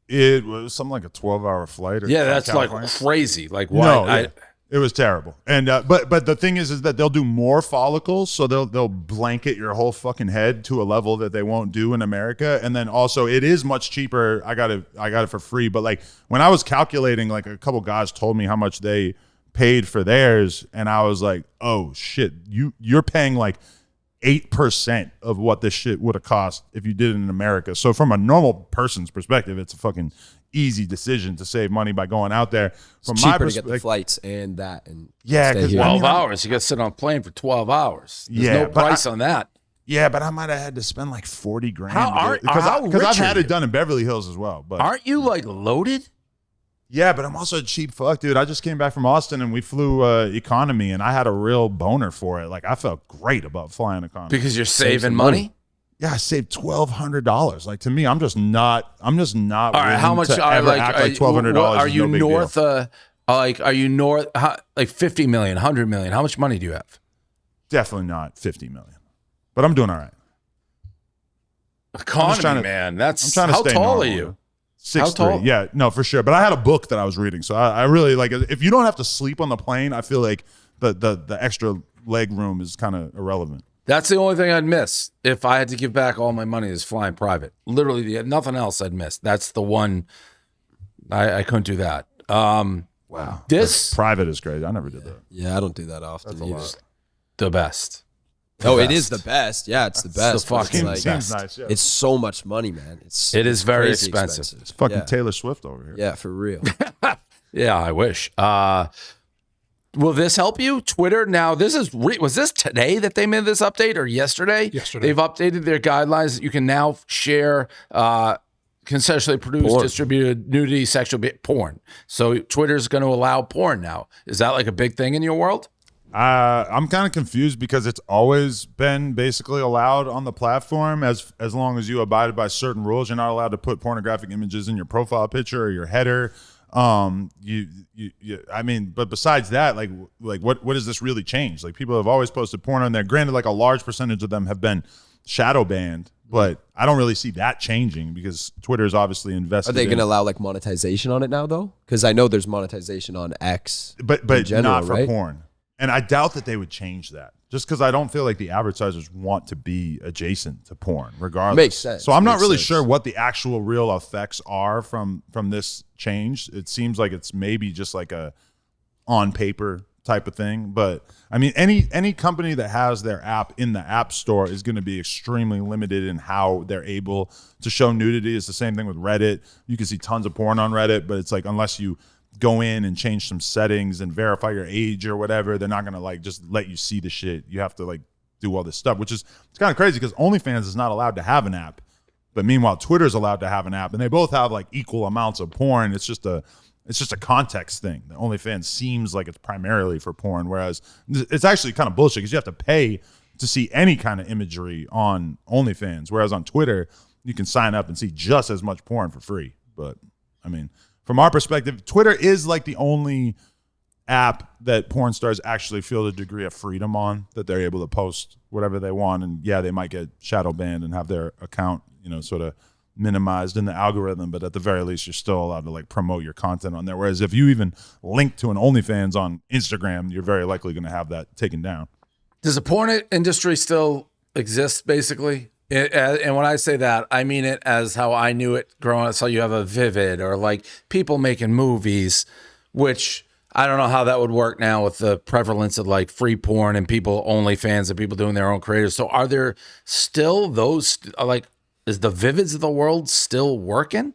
[SPEAKER 3] It was something like a 12-hour flight. Or
[SPEAKER 2] that's like crazy. Like why?
[SPEAKER 3] No, it was terrible. And but the thing is that they'll do more follicles, so they'll blanket your whole fucking head to a level that they won't do in America. And then also it is much cheaper. I got it for free. But like when I was calculating, like a couple guys told me how much they paid for theirs, and I was like, oh shit, you're paying like 8% of what this shit would have cost if you did it in America. So from a normal person's perspective, it's a fucking easy decision to save money by going out there. From
[SPEAKER 1] it's cheaper to get the flights and that. And
[SPEAKER 3] because
[SPEAKER 2] 12 hours. You got to sit on a plane for 12 hours. There's no price on that.
[SPEAKER 3] Yeah, but I might have had to spend like 40 grand.
[SPEAKER 2] Because
[SPEAKER 3] I've had it done in Beverly Hills as well. But
[SPEAKER 2] aren't you like loaded?
[SPEAKER 3] Yeah, but I'm also a cheap fuck, dude. I just came back from Austin and we flew economy, and I had a real boner for it. Like I felt great about flying economy
[SPEAKER 2] because you're saving money.
[SPEAKER 3] Yeah, I saved $1,200. Like to me, I'm just not. All
[SPEAKER 2] right, how much?
[SPEAKER 3] Act like $1,200.
[SPEAKER 2] Are you north? Are you north? Like 50 million, 100 million? How much money do you have?
[SPEAKER 3] Definitely not 50 million, but I'm doing all right.
[SPEAKER 2] Economy, man. That's how tall are you?
[SPEAKER 3] 6'3". Yeah, no, for sure. But I had a book that I was reading, so I really like. If you don't have to sleep on the plane, I feel like the extra leg room is kind of irrelevant.
[SPEAKER 2] That's the only thing I'd miss if I had to give back all my money is flying private. Literally, nothing else I'd miss. That's the one. I couldn't do that.
[SPEAKER 3] Wow, this private is great. I never did that.
[SPEAKER 1] Yeah, I don't do that often.
[SPEAKER 2] It's the best.
[SPEAKER 1] It is the best. Yeah, it's the best.
[SPEAKER 2] It's the fucking
[SPEAKER 3] best. Nice, yeah.
[SPEAKER 1] It's so much money, man.
[SPEAKER 2] It is very expensive.
[SPEAKER 3] It's fucking Taylor Swift over here.
[SPEAKER 1] Yeah, for real.
[SPEAKER 2] Yeah, I wish. Will this help you? Twitter now. Was this today that they made this update or yesterday?
[SPEAKER 4] Yesterday.
[SPEAKER 2] They've updated their guidelines that you can now share consensually produced, distributed nudity, sexual porn. So Twitter's going to allow porn now. Is that like a big thing in your world?
[SPEAKER 3] I'm kind of confused because it's always been basically allowed on the platform as long as you abide by certain rules. You're not allowed to put pornographic images in your profile picture or your header. I mean, but besides that, like what does this really change? Like people have always posted porn on there. Granted, like a large percentage of them have been shadow banned, but I don't really see that changing because Twitter is obviously invested.
[SPEAKER 1] Are they going to allow like monetization on it now though? Because I know there's monetization on X,
[SPEAKER 3] but
[SPEAKER 1] in general,
[SPEAKER 3] not for
[SPEAKER 1] right?
[SPEAKER 3] porn. And I doubt that they would change that, Just because I don't feel like the advertisers want to be adjacent to porn, regardless.
[SPEAKER 1] Makes sense.
[SPEAKER 3] So I'm not
[SPEAKER 1] Makes
[SPEAKER 3] really
[SPEAKER 1] sense.
[SPEAKER 3] sure what the actual real effects are from this change. It seems like it's maybe just like a on paper type of thing. But I mean, any company that has their app in the app store is going to be extremely limited in how they're able to show nudity. It's the same thing with Reddit. You can see tons of porn on Reddit, but it's like unless you go in and change some settings and verify your age or whatever, they're not gonna like just let you see the shit. You have to like do all this stuff, which is it's kind of crazy because OnlyFans is not allowed to have an app, but meanwhile Twitter's allowed to have an app, and they both have like equal amounts of porn. It's just a context thing. The OnlyFans seems like it's primarily for porn, whereas it's actually kind of bullshit because you have to pay to see any kind of imagery on OnlyFans, whereas on Twitter you can sign up and see just as much porn for free. But I mean, from our perspective, Twitter is like the only app that porn stars actually feel the degree of freedom on, that they're able to post whatever they want. And yeah, they might get shadow banned and have their account, sort of minimized in the algorithm, but at the very least, you're still allowed to like promote your content on there. Whereas if you even link to an OnlyFans on Instagram, you're very likely going to have that taken down.
[SPEAKER 2] Does the porn industry still exist, basically? And when I say that, I mean it as how I knew it growing up. So you have a Vivid or like people making movies, which I don't know how that would work now with the prevalence of like free porn and people OnlyFans and people doing their own creators. So are there still those, like, is the Vivids of the world still working?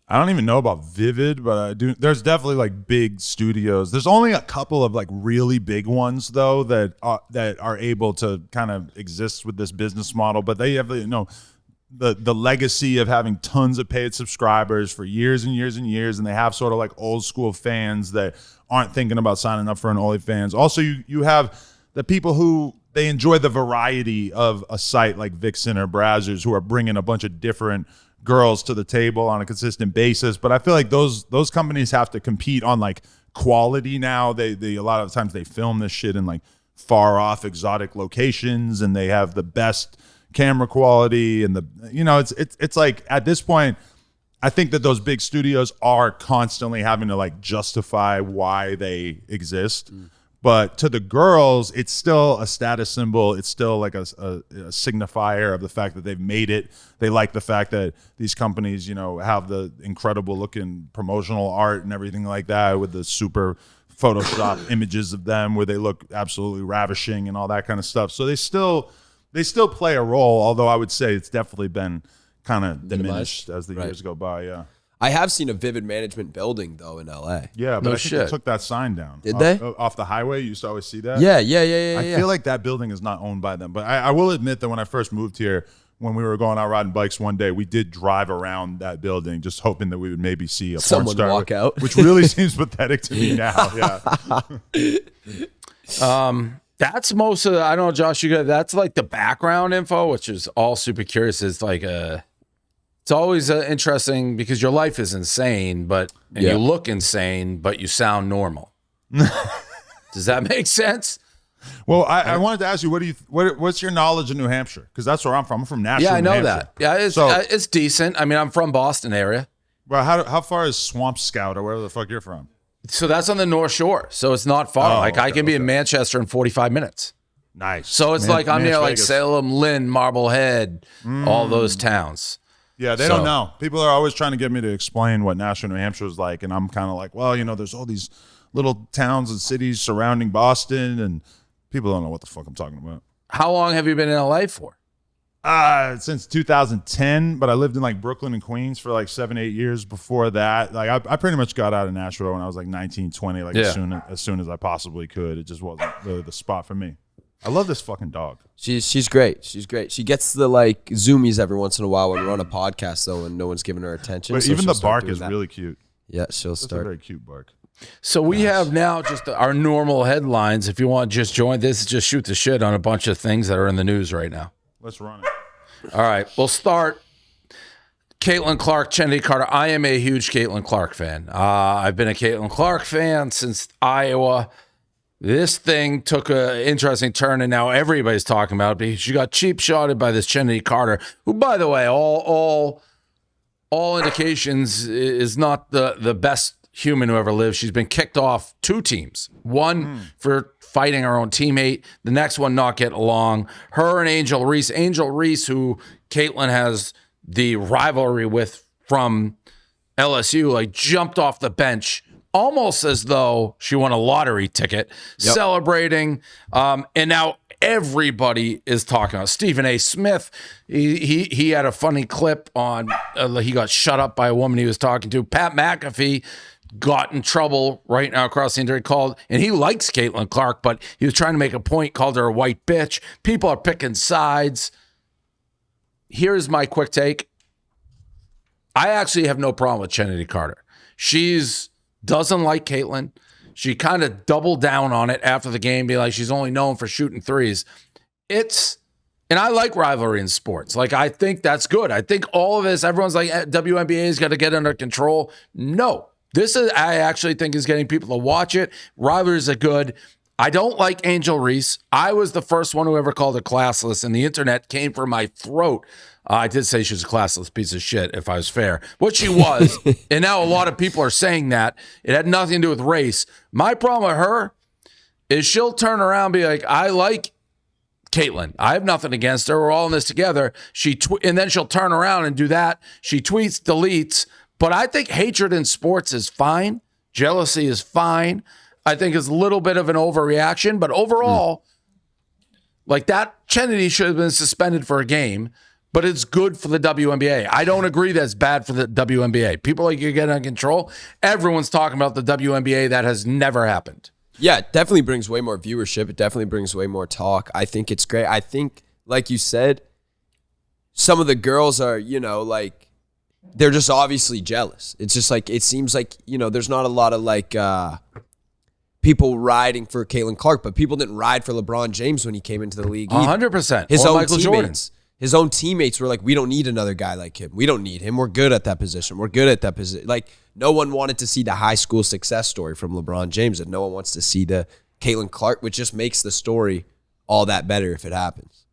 [SPEAKER 3] I don't even know about Vivid, but I do. There's definitely like big studios. There's only a couple of like really big ones though that are able to kind of exist with this business model. But they have the legacy of having tons of paid subscribers for years and years and years, and they have sort of like old school fans that aren't thinking about signing up for an OnlyFans. Also, you have the people who they enjoy the variety of a site like Vixen or Brazzers, who are bringing a bunch of different girls to the table on a consistent basis. But I feel like those companies have to compete on like quality now. They a lot of times they film this shit in like far off exotic locations, and they have the best camera quality and it's like at this point I think that those big studios are constantly having to like justify why they exist. But to the girls, it's still a status symbol. It's still like a signifier of the fact that they've made it. They like the fact that these companies, have the incredible looking promotional art and everything like that with the super Photoshop images of them where they look absolutely ravishing and all that kind of stuff. So they still play a role, although I would say it's definitely been kind of diminished as the years go by. Yeah.
[SPEAKER 1] I have seen a Vivid management building though in LA.
[SPEAKER 3] Yeah, but I think they took that sign down.
[SPEAKER 1] Did they?
[SPEAKER 3] Off the highway, you used to always see that.
[SPEAKER 1] Yeah.
[SPEAKER 3] I feel like that building is not owned by them. But I will admit that when I first moved here, when we were going out riding bikes one day, we did drive around that building just hoping that we would maybe see a
[SPEAKER 1] someone
[SPEAKER 3] porn star
[SPEAKER 1] walk out.
[SPEAKER 3] which really seems pathetic to me now. Yeah.
[SPEAKER 2] That's most of the, I don't know, Josh, that's like the background info, which is all super curious. It's like it's always interesting because your life is insane, you look insane, but you sound normal. Does that make sense?
[SPEAKER 3] Well, I wanted to ask you, what's your knowledge of New Hampshire? Because that's where I'm from. I'm from Nashville.
[SPEAKER 2] Yeah, I know
[SPEAKER 3] New
[SPEAKER 2] that.
[SPEAKER 3] Hampshire.
[SPEAKER 2] Yeah, it's decent. I mean, I'm from Boston area.
[SPEAKER 3] Well, how far is Swamp Scout or wherever the fuck you're from?
[SPEAKER 2] So that's on the North Shore. So it's not far. I can be in Manchester in 45 minutes.
[SPEAKER 3] Nice.
[SPEAKER 2] So it's like I'm near like Salem, Lynn, Marblehead, all those towns.
[SPEAKER 3] Yeah, they don't know. People are always trying to get me to explain what Nashville, New Hampshire is like, and I'm kind of like, well, there's all these little towns and cities surrounding Boston, and people don't know what the fuck I'm talking about.
[SPEAKER 2] How long have you been in LA for?
[SPEAKER 3] Since 2010, but I lived in like Brooklyn and Queens for like 7-8 years before that. Like I pretty much got out of Nashville when I was like 19, 20, as soon as I possibly could. It just wasn't really the spot for me. I love this fucking dog.
[SPEAKER 1] She's great. She's great. She gets the like zoomies every once in a while when we're on a podcast though, and no one's giving her attention.
[SPEAKER 3] But
[SPEAKER 1] so
[SPEAKER 3] even the bark is really cute.
[SPEAKER 1] Yeah, she'll
[SPEAKER 3] That's
[SPEAKER 1] start.
[SPEAKER 3] a very cute bark.
[SPEAKER 2] So we have now just our normal headlines. If you want to just join this, just shoot the shit on a bunch of things that are in the news right now.
[SPEAKER 3] Let's run it.
[SPEAKER 2] All right, we'll start. Caitlin Clark, Chennedy Carter. I am a huge Caitlin Clark fan. I've been a Caitlin Clark fan since Iowa. This thing took an interesting turn, and now everybody's talking about it because she got cheap shotted by this Chennedy Carter, who, by the way, all indications is not the best human who ever lived. She's been kicked off 2 teams. One for fighting her own teammate. The next one not getting along. Her and Angel Reese. Angel Reese, who Caitlyn has the rivalry with from LSU, like jumped off the bench almost as though she won a lottery ticket, celebrating. And now everybody is talking about Stephen A. Smith. He had a funny clip on, he got shut up by a woman he was talking to. Pat McAfee got in trouble right now across the internet, called, and he likes Caitlin Clark, but he was trying to make a point, called her a white bitch. People are picking sides. Here's my quick take. I actually have no problem with Chennedy Carter. She's doesn't like Caitlyn. She kind of doubled down on it after the game, be like, she's only known for shooting threes. And I like rivalry in sports. Like, I think that's good. I think all of this, everyone's like, WNBA's got to get under control. No, I actually think is getting people to watch it. Rivalries are good. I don't like Angel Reese. I was the first one who ever called her classless, and the internet came for my throat. I did say she was a classless piece of shit, if I was fair. What she was, and now a lot of people are saying that. It had nothing to do with race. My problem with her is she'll turn around and be like, I like Caitlyn. I have nothing against her. We're all in this together. And then she'll turn around and do that. She tweets, deletes. But I think hatred in sports is fine. Jealousy is fine. I think it's a little bit of an overreaction. But overall, like that, Chennedy should have been suspended for a game. But it's good for the WNBA. I don't agree that's bad for the WNBA. People like you get under control. Everyone's talking about the WNBA. That has never happened.
[SPEAKER 1] Yeah, it definitely brings way more viewership. It definitely brings way more talk. I think it's great. I think, like you said, some of the girls are, like, they're just obviously jealous. It's just like, it seems like, there's not a lot of like people riding for Caitlin Clark, but people didn't ride for LeBron James when he came into the league.
[SPEAKER 2] 100%.
[SPEAKER 1] His
[SPEAKER 2] or
[SPEAKER 1] own
[SPEAKER 2] Michael
[SPEAKER 1] teammates.
[SPEAKER 2] Jordan.
[SPEAKER 1] His own teammates were like, we don't need another guy like him. We don't need him. We're good at that position. We're good at that position. Like, no one wanted to see the high school success story from LeBron James, and no one wants to see the Caitlin Clark, which just makes the story all that better if it happens.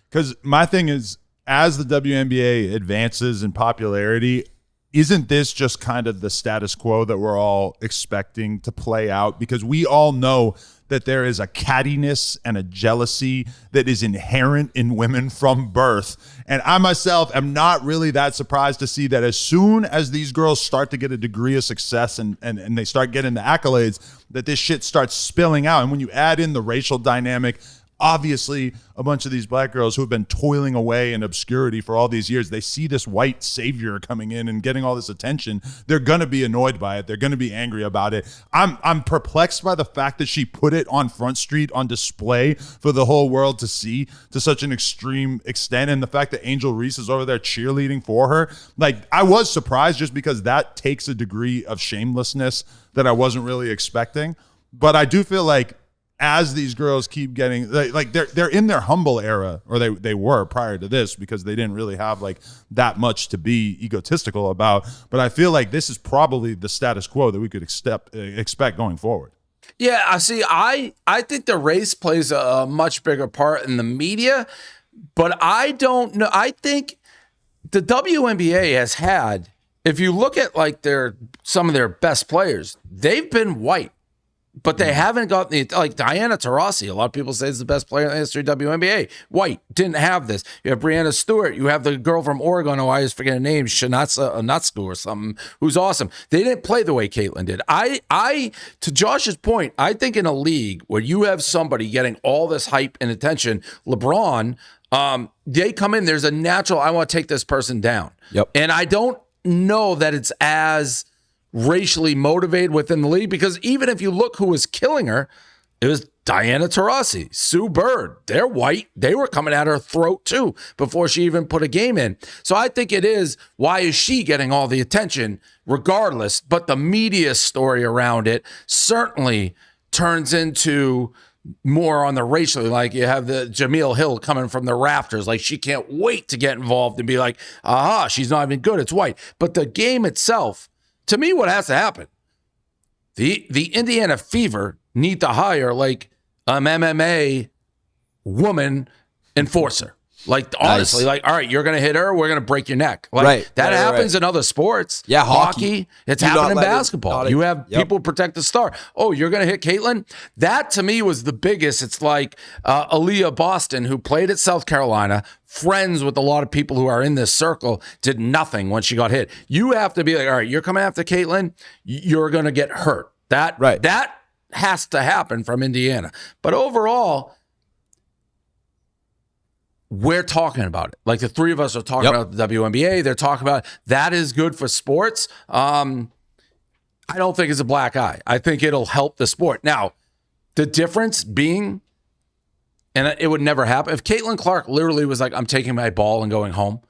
[SPEAKER 3] Because my thing is, as the WNBA advances in popularity, isn't this just kind of the status quo that we're all expecting to play out? Because we all know that there is a cattiness and a jealousy that is inherent in women from birth. And I myself am not really that surprised to see that as soon as these girls start to get a degree of success and they start getting the accolades, that this shit starts spilling out. And when you add in the racial dynamic, obviously a bunch of these black girls who have been toiling away in obscurity for all these years, they see this white savior coming in and getting all this attention. They're going to be annoyed by it. They're going to be angry about it. I'm perplexed by the fact that she put it on Front Street on display for the whole world to see to such an extreme extent. And the fact that Angel Reese is over there cheerleading for her. Like, I was surprised just because that takes a degree of shamelessness that I wasn't really expecting. But I do feel like as these girls keep getting like they're in their humble era, or they were prior to this, because they didn't really have like that much to be egotistical about. But I feel like this is probably the status quo that we could expect going forward.
[SPEAKER 2] Yeah, I see. I think the race plays a much bigger part in the media, but I don't know. I think the WNBA has had, if you look at like some of their best players, they've been white. But they haven't got like Diana Taurasi. A lot of people say is the best player in the history of WNBA. White, didn't have this. You have Brianna Stewart. You have the girl from Oregon, who I always forget her name, Shanatsa Nutsku or something, who's awesome. They didn't play the way Caitlyn did. I to Josh's point, I think in a league where you have somebody getting all this hype and attention, LeBron, they come in, there's a natural, I want to take this person down.
[SPEAKER 1] Yep.
[SPEAKER 2] And I don't know that it's as racially motivated within the league, because even if you look who was killing her, it was Diana Taurasi, Sue Bird. They're white. They were coming at her throat too before she even put a game in. So I think it is, why is she getting all the attention regardless? But the media story around it certainly turns into more on the racially, like you have the Jameel Hill coming from the rafters, like she can't wait to get involved and be like, aha, she's not even good. It's white. But the game itself, to me, what has to happen? The Indiana Fever need to hire like an MMA woman enforcer. Like, honestly, like, all right, you're going to hit her, we're going to break your neck. Like,
[SPEAKER 1] Right.
[SPEAKER 2] that
[SPEAKER 1] Right,
[SPEAKER 2] happens in other sports.
[SPEAKER 1] Yeah,
[SPEAKER 2] hockey. It's
[SPEAKER 1] Do not
[SPEAKER 2] happened in
[SPEAKER 1] let it-
[SPEAKER 2] basketball. You have people protect the star. Oh, you're going to hit Caitlyn? That, to me, was the biggest. It's like Aaliyah Boston, who played at South Carolina, friends with a lot of people who are in this circle, did nothing when she got hit. You have to be like, all right, you're coming after Caitlyn, you're going to get hurt. That has to happen from Indiana. But overall, we're talking about it. Like, the three of us are talking about the WNBA. They're talking about that is good for sports. I don't think it's a black eye. I think it'll help the sport. Now, the difference being, and it would never happen, if Caitlin Clark literally was like, I'm taking my ball and going home,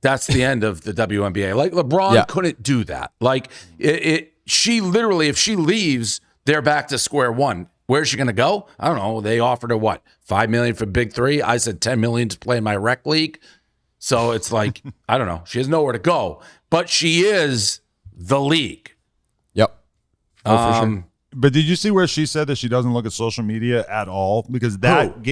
[SPEAKER 2] that's the end of the WNBA. Like, LeBron couldn't do that. Like, she literally, if she leaves, they're back to square one. Where's she going to go? I don't know. They offered her what? $5 million for Big Three. I said $10 million to play in my rec league. So it's like, I don't know. She has nowhere to go, but she is the league.
[SPEAKER 1] Yep. For sure.
[SPEAKER 3] But did you see where she said that she doesn't look at social media at all? Because that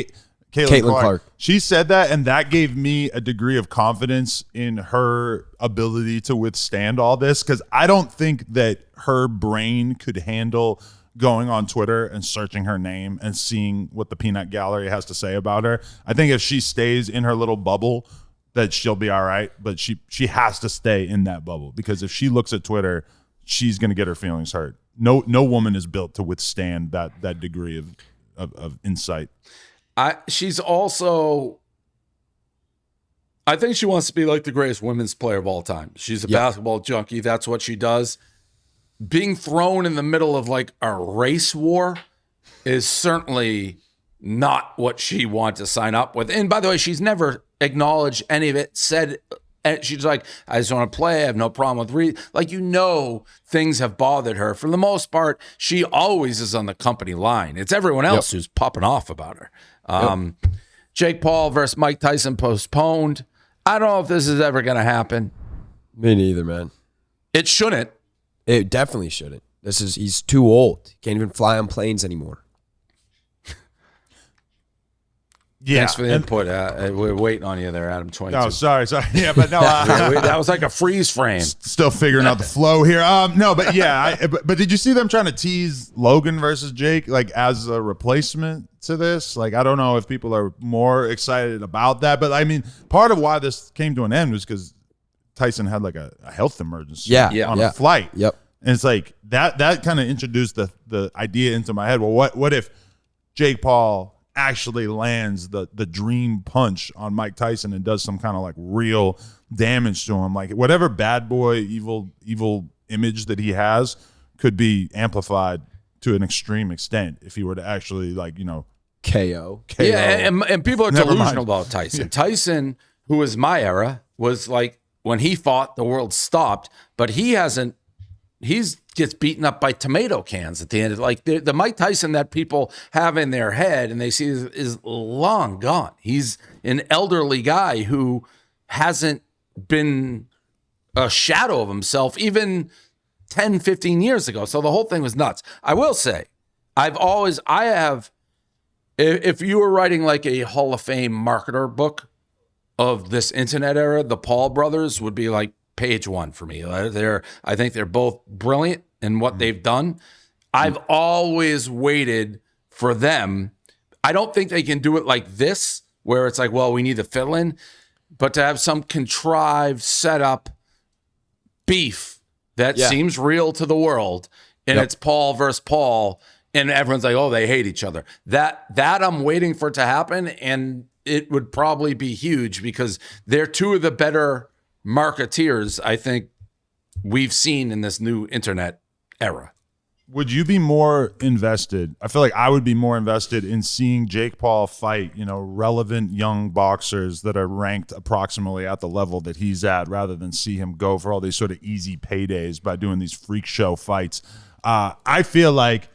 [SPEAKER 3] Caitlin Clark. She said that, and that gave me a degree of confidence in her ability to withstand all this, because I don't think that her brain could handle going on Twitter and searching her name and seeing what the peanut gallery has to say about her. I think if she stays in her little bubble, that she'll be all right, but she has to stay in that bubble, because if she looks at Twitter, she's going to get her feelings hurt. No woman is built to withstand that degree of insight.
[SPEAKER 2] She's also, I think she wants to be like the greatest women's player of all time. She's a basketball junkie. That's what she does. Being thrown in the middle of like a race war is certainly not what she wants to sign up with. And by the way, she's never acknowledged any of it, said, and she's like, I just want to play. I have no problem with things have bothered her. For the most part, she always is on the company line. It's everyone else who's popping off about her. Jake Paul versus Mike Tyson postponed. I don't know if this is ever going to happen.
[SPEAKER 1] Me neither, man.
[SPEAKER 2] It shouldn't.
[SPEAKER 1] It definitely shouldn't. He's too old. Can't even fly on planes anymore.
[SPEAKER 3] Yeah.
[SPEAKER 2] Thanks for the input. We're waiting on you there, Adam22.
[SPEAKER 3] Oh, sorry. Yeah, but no.
[SPEAKER 2] That was like a freeze frame.
[SPEAKER 3] Still figuring out the flow here. No, but yeah. But did you see them trying to tease Logan versus Jake, like, as a replacement to this? Like, I don't know if people are more excited about that, but I mean, part of why this came to an end was because Tyson had like a health emergency on a flight.
[SPEAKER 1] Yep.
[SPEAKER 3] And it's like that kind of introduced the idea into my head. Well, what if Jake Paul actually lands the dream punch on Mike Tyson and does some kind of like real damage to him? Like, whatever bad boy evil image that he has could be amplified to an extreme extent if he were to actually, like,
[SPEAKER 1] KO.
[SPEAKER 2] Yeah, and people are
[SPEAKER 3] Never
[SPEAKER 2] delusional
[SPEAKER 3] mind.
[SPEAKER 2] about Tyson. Yeah. Tyson, who was my era, was like, when he fought, the world stopped, but he gets beaten up by tomato cans at the end. Like, the Mike Tyson that people have in their head and they see is long gone. He's an elderly guy who hasn't been a shadow of himself even 10, 15 years ago. So the whole thing was nuts. I will say, if you were writing like a Hall of Fame marketer book of this internet era, the Paul brothers would be like page one for me. I think they're both brilliant in what they've done. I've always waited for them. I don't think they can do it like this, where it's like, well, we need to fill in, but to have some contrived setup beef that seems real to the world, and it's Paul versus Paul, and everyone's like, oh, they hate each other. That I'm waiting for it to happen, and it would probably be huge because they're two of the better marketeers I think we've seen in this new internet era.
[SPEAKER 3] Would you be more invested? I feel like I would be more invested in seeing Jake Paul fight, relevant young boxers that are ranked approximately at the level that he's at, rather than see him go for all these sort of easy paydays by doing these freak show fights. I feel like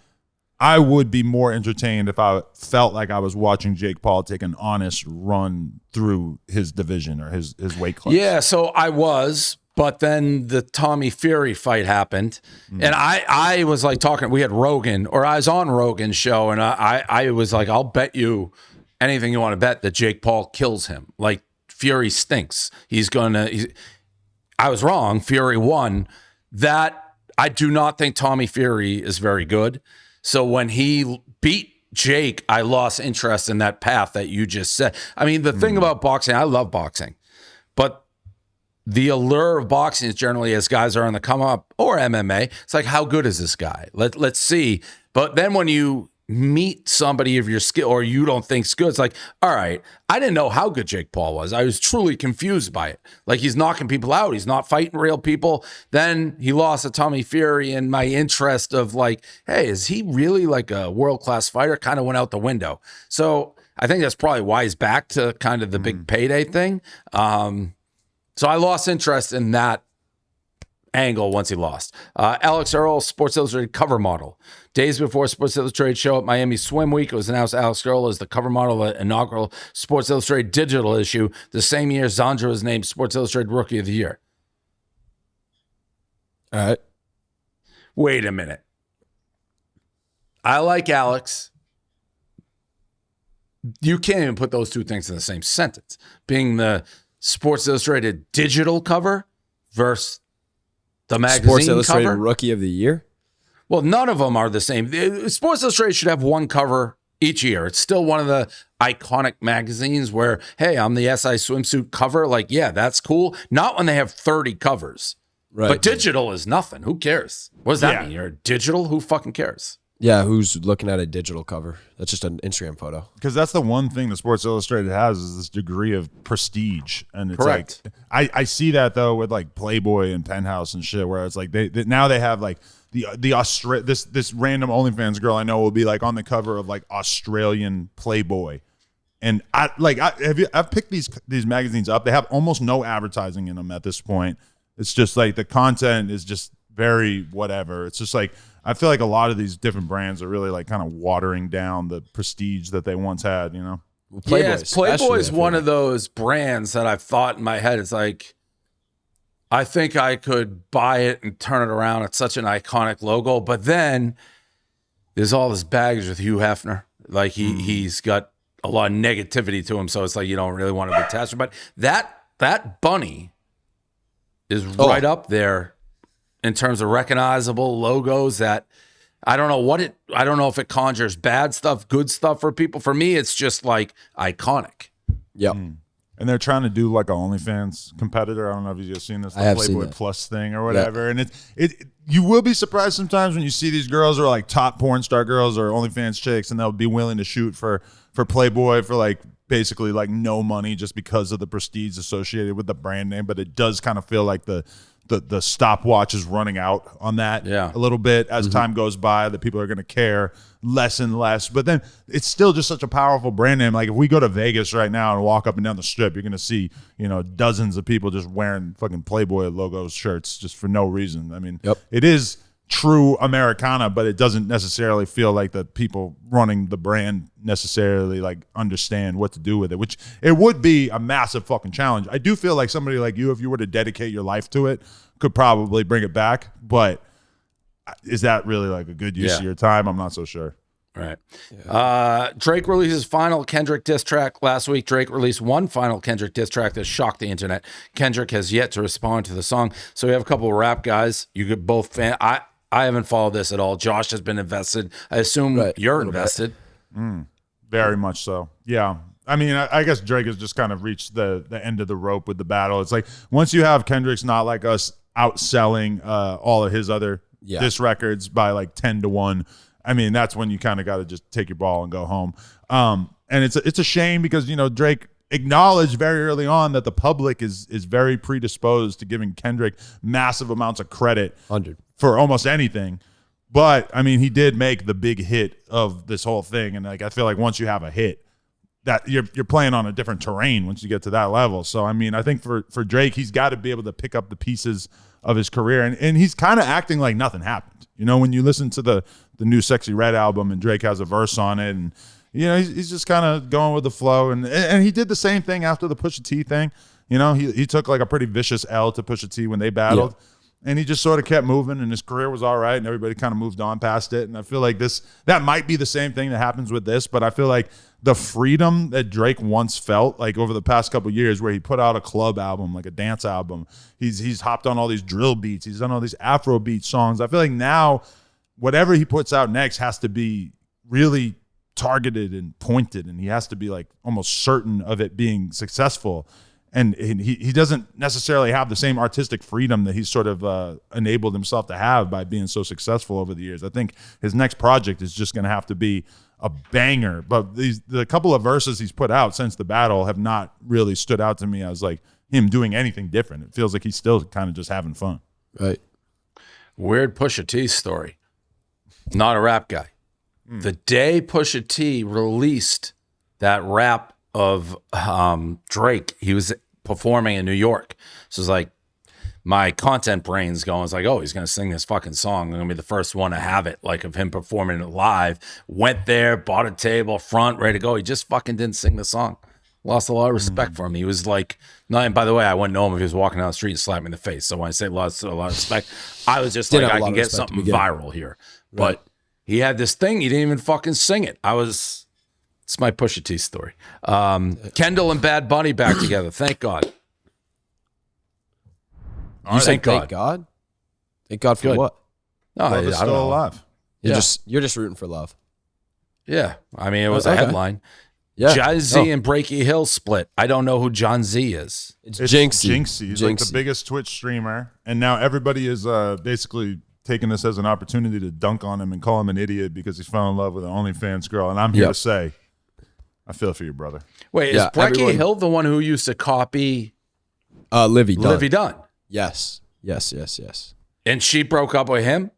[SPEAKER 3] I would be more entertained if I felt like I was watching Jake Paul take an honest run through his division or his weight class.
[SPEAKER 2] Yeah, so I was, but then the Tommy Fury fight happened, and I was like talking. We had Rogan, or I was on Rogan's show, and I was like, I'll bet you anything you want to bet that Jake Paul kills him. Like, Fury stinks. I was wrong. Fury won. That, I do not think Tommy Fury is very good. So when he beat Jake, I lost interest in that path that you just said. I mean, the thing about boxing, I love boxing, but the allure of boxing is generally as guys are on the come up, or MMA. It's like, how good is this guy? Let's see. But then when you meet somebody of your skill, or you don't think's good, it's like, all right, I didn't know how good Jake Paul was. I was truly confused by it. Like, he's knocking people out. He's not fighting real people. Then he lost to Tommy Fury, and my interest of like, hey, is he really like a world-class fighter, kind of went out the window. So I think that's probably why he's back to kind of the big payday thing. So I lost interest in that angle once he lost. Alex Earle, Sports Illustrated cover model. Days before Sports Illustrated show at Miami Swim Week, it was announced Alex Earle is the cover model of the inaugural Sports Illustrated digital issue. The same year, Zandra was named Sports Illustrated Rookie of the Year.
[SPEAKER 1] All right.
[SPEAKER 2] Wait a minute. I like Alex. You can't even put those two things in the same sentence. Being the Sports Illustrated digital cover versus the magazine
[SPEAKER 1] Sports Illustrated
[SPEAKER 2] cover.
[SPEAKER 1] Rookie of the Year?
[SPEAKER 2] Well, none of them are the same. Sports Illustrated should have one cover each year. It's still one of the iconic magazines where, hey, I'm the SI swimsuit cover. Like, yeah, that's cool. Not when they have 30 covers.
[SPEAKER 1] Right.
[SPEAKER 2] But digital is nothing. Who cares? What does that mean? You're digital? Who fucking cares?
[SPEAKER 1] Yeah, who's looking at a digital cover? That's just an Instagram photo.
[SPEAKER 3] Because that's the one thing that Sports Illustrated has, is this degree of prestige. And it's
[SPEAKER 2] Correct.
[SPEAKER 3] like, I see that though with like Playboy and Penthouse and shit, where it's like they now they have like this random OnlyFans girl I know will be like on the cover of like Australian Playboy. And I've picked these magazines up. They have almost no advertising in them at this point. It's just like the content is just very whatever. It's just like, I feel like a lot of these different brands are really like kind of watering down the prestige that they once had, you know?
[SPEAKER 1] Well,
[SPEAKER 2] Playboy is one
[SPEAKER 1] of
[SPEAKER 2] of those brands that I've thought in my head. It's like, I think I could buy it and turn it around. It's such an iconic logo. But then there's all this baggage with Hugh Hefner. Like he's got a lot of negativity to him. So it's like, you don't really want to be attached. But that bunny is right up there in terms of recognizable logos that I don't know if it conjures bad stuff, good stuff for people. For me, it's just like iconic.
[SPEAKER 1] Yep.
[SPEAKER 3] And they're trying to do like an OnlyFans competitor. I don't know if you've just seen this Playboy Plus thing or whatever. Yeah. And you will be surprised sometimes when you see these girls are like top porn star girls or OnlyFans chicks, and they'll be willing to shoot for Playboy for like basically like no money just because of the prestige associated with the brand name. But it does kind of feel like the stopwatch is running out on that a little bit as time goes by, that people are going to care less and less. But then it's still just such a powerful brand name. Like if we go to Vegas right now and walk up and down the strip, you're going to see, dozens of people just wearing fucking Playboy logo shirts just for no reason. I mean, It is true Americana, but it doesn't necessarily feel like the people running the brand necessarily like understand what to do with it, which it would be a massive fucking challenge. I do feel like somebody like you, if you were to dedicate your life to it, could probably bring it back, but is that really like a good use of your time? I'm not so sure.
[SPEAKER 2] Right. Yeah. Drake releases final Kendrick diss track last week. Drake released one final Kendrick diss track that shocked the internet. Kendrick has yet to respond to the song. So we have a couple of rap guys. You could both I haven't followed this at all. Josh has been invested. I assume you're invested.
[SPEAKER 3] Very much so. Yeah. I mean, I guess Drake has just kind of reached the end of the rope with the battle. It's like once you have Kendrick's Not Like Us outselling all of his other diss records by like 10-1, I mean, that's when you kind of got to just take your ball and go home. And it's a shame because, Drake acknowledged very early on that the public is very predisposed to giving Kendrick massive amounts of credit
[SPEAKER 1] 100
[SPEAKER 3] for almost anything. But I mean, he did make the big hit of this whole thing. And like, I feel like once you have a hit, that you're playing on a different terrain once you get to that level. So, I mean, I think for Drake, he's got to be able to pick up the pieces of his career. And he's kind of acting like nothing happened. When you listen to the new Sexy Red album and Drake has a verse on it, and, he's just kind of going with the flow. And he did the same thing after the Pusha T thing. He took like a pretty vicious L to Pusha T when they battled. and he just sort of kept moving, and his career was all right, and everybody kind of moved on past it. And I feel like that might be the same thing that happens with this, but I feel like the freedom that Drake once felt, like over the past couple of years, where he put out a club album, like a dance album, he's hopped on all these drill beats, he's done all these Afrobeat songs. I feel like now whatever he puts out next has to be really targeted and pointed, and he has to be like almost certain of it being successful. And he doesn't necessarily have the same artistic freedom that he's sort of enabled himself to have by being so successful over the years. I think his next project is just going to have to be a banger. But the couple of verses he's put out since the battle have not really stood out to me as like him doing anything different. It feels like he's still kind of just having fun.
[SPEAKER 1] Right.
[SPEAKER 2] Weird Pusha T story. Not a rap guy. The day Pusha T released that rap of Drake, he was performing in New York. So it's like my content brain's going, it's like, oh, he's going to sing this fucking song. I'm going to be the first one to have it, like of him performing it live. Went there, bought a table, front, ready to go. He just fucking didn't sing the song. Lost a lot of respect for him. He was like, no, and by the way, I wouldn't know him if he was walking down the street and slapped me in the face. So when I say lost a lot of respect, I was just like, I can get something viral here.
[SPEAKER 1] Right.
[SPEAKER 2] But he had this thing, he didn't even fucking sing it. It's my Pusha T story. Kendall and Bad Bunny back together. Thank God.
[SPEAKER 1] You say thank God? Thank God for
[SPEAKER 2] Good.
[SPEAKER 1] what?
[SPEAKER 2] No,
[SPEAKER 3] Love is
[SPEAKER 2] I don't
[SPEAKER 3] still
[SPEAKER 2] know.
[SPEAKER 3] alive.
[SPEAKER 1] You're just rooting for love.
[SPEAKER 2] Yeah. I mean, it was a
[SPEAKER 1] Okay.
[SPEAKER 2] headline.
[SPEAKER 1] Yeah.
[SPEAKER 2] Jynxi and Breckie Hill split. I don't know who Jynxi is.
[SPEAKER 1] It's
[SPEAKER 3] It's
[SPEAKER 1] Jynxi.
[SPEAKER 3] Jynxi. He's like the biggest Twitch streamer, and now everybody is basically taking this as an opportunity to dunk on him and call him an idiot because he fell in love with an OnlyFans girl. And I'm here to say, I feel for you, brother.
[SPEAKER 2] Wait, is Breckie Hill the one who used to copy
[SPEAKER 1] Livy Dunn.
[SPEAKER 2] Livy Dunn?
[SPEAKER 1] Yes.
[SPEAKER 2] And she broke up with him?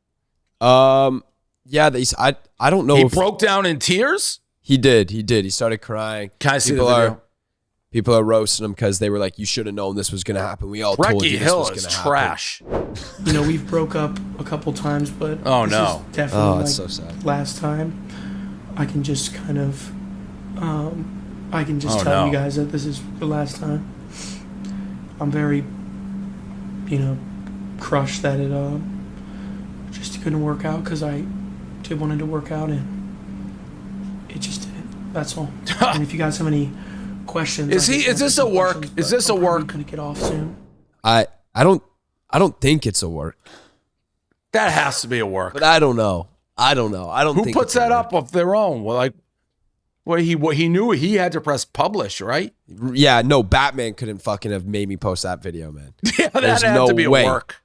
[SPEAKER 1] Yeah, I don't know
[SPEAKER 2] He
[SPEAKER 1] if
[SPEAKER 2] broke down in tears?
[SPEAKER 1] he did. He started crying.
[SPEAKER 2] Can I see the video?
[SPEAKER 1] People are roasting him because they were like, you should have known this was going to happen. We all told
[SPEAKER 2] Breckie
[SPEAKER 1] you this
[SPEAKER 2] Hill
[SPEAKER 1] was
[SPEAKER 2] is
[SPEAKER 1] going to happen.
[SPEAKER 2] trash.
[SPEAKER 5] You know, we've broke up a couple times, but
[SPEAKER 2] Oh,
[SPEAKER 5] this
[SPEAKER 2] no.
[SPEAKER 5] is definitely
[SPEAKER 1] that's
[SPEAKER 5] like
[SPEAKER 1] so sad.
[SPEAKER 5] last time. I can just kind of, I can just
[SPEAKER 2] Oh,
[SPEAKER 5] tell
[SPEAKER 2] no.
[SPEAKER 5] you guys that this is the last time. I'm very, crushed that it just couldn't work out because I did wanted to work out and it just didn't. That's all. And if you guys have any questions,
[SPEAKER 2] Is
[SPEAKER 5] I
[SPEAKER 2] he-
[SPEAKER 5] can
[SPEAKER 2] is
[SPEAKER 5] answer
[SPEAKER 2] this
[SPEAKER 5] some
[SPEAKER 2] a work?
[SPEAKER 5] questions,
[SPEAKER 2] Is
[SPEAKER 5] but
[SPEAKER 2] this a
[SPEAKER 5] I'm probably
[SPEAKER 2] work?
[SPEAKER 5] gonna get off soon.
[SPEAKER 1] I don't think it's a work,
[SPEAKER 2] That has to be a work.
[SPEAKER 1] but I don't know. I don't
[SPEAKER 2] Who
[SPEAKER 1] think
[SPEAKER 2] puts
[SPEAKER 1] it's a
[SPEAKER 2] that
[SPEAKER 1] work.
[SPEAKER 2] up of their own? Well, like, he knew he had to press publish, right?
[SPEAKER 1] Yeah, no, Batman couldn't fucking have made me post that video, man.
[SPEAKER 2] Yeah, that
[SPEAKER 1] There's
[SPEAKER 2] had
[SPEAKER 1] no
[SPEAKER 2] to be
[SPEAKER 1] way.
[SPEAKER 2] a work.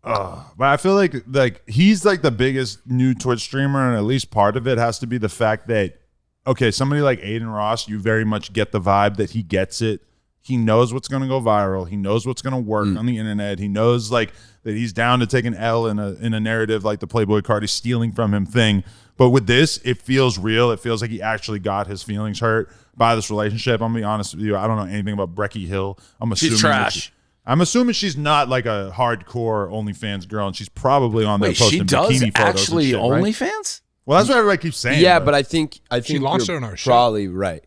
[SPEAKER 3] But I feel like he's like the biggest new Twitch streamer, and at least part of it has to be the fact that, okay, somebody like Aiden Ross, you very much get the vibe that he gets it. He knows what's going to go viral. He knows what's going to work on the internet. He knows like that he's down to take an L in a narrative like the Playboy Cardi stealing from him thing. But with this, it feels real. It feels like he actually got his feelings hurt by this relationship. I'm gonna be honest with you. I don't know anything about Breckie Hill. I'm assuming
[SPEAKER 2] She's trash.
[SPEAKER 3] I'm assuming she's not like a hardcore OnlyFans girl, and she's probably on there
[SPEAKER 2] Wait,
[SPEAKER 3] posting
[SPEAKER 2] she does
[SPEAKER 3] bikini photos
[SPEAKER 2] actually
[SPEAKER 3] and shit, right?
[SPEAKER 2] OnlyFans?
[SPEAKER 3] Well, that's what everybody keeps saying.
[SPEAKER 1] Yeah, but I think
[SPEAKER 4] She launched
[SPEAKER 1] you're
[SPEAKER 4] it on our show.
[SPEAKER 1] probably right.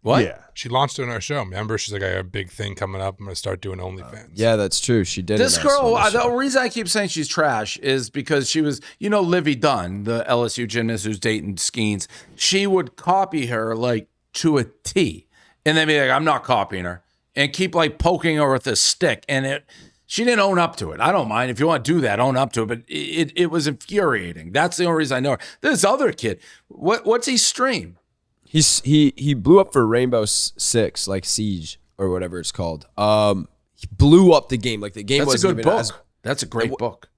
[SPEAKER 2] What?
[SPEAKER 3] Yeah.
[SPEAKER 4] She launched it on our show. Remember, she's like, I got a big thing coming up. I'm going to start doing OnlyFans.
[SPEAKER 1] Yeah, that's true. She did.
[SPEAKER 2] This
[SPEAKER 1] announce
[SPEAKER 2] girl,
[SPEAKER 1] on the
[SPEAKER 2] the
[SPEAKER 1] show.
[SPEAKER 2] reason I keep saying she's trash is because she was, Livy Dunn, the LSU gymnast who's dating Skeens. She would copy her like to a T, and then be like, "I'm not copying her," and keep like poking her with a stick. And she didn't own up to it. I don't mind if you want to do that, own up to it, but it was infuriating. That's the only reason I know her. This other kid, what's he stream?
[SPEAKER 1] He blew up for Rainbow Six, like Siege or whatever it's called. He blew up the game. Like the game
[SPEAKER 2] That's a
[SPEAKER 1] wasn't
[SPEAKER 2] good
[SPEAKER 1] even
[SPEAKER 2] book.
[SPEAKER 1] as
[SPEAKER 2] That's a great book.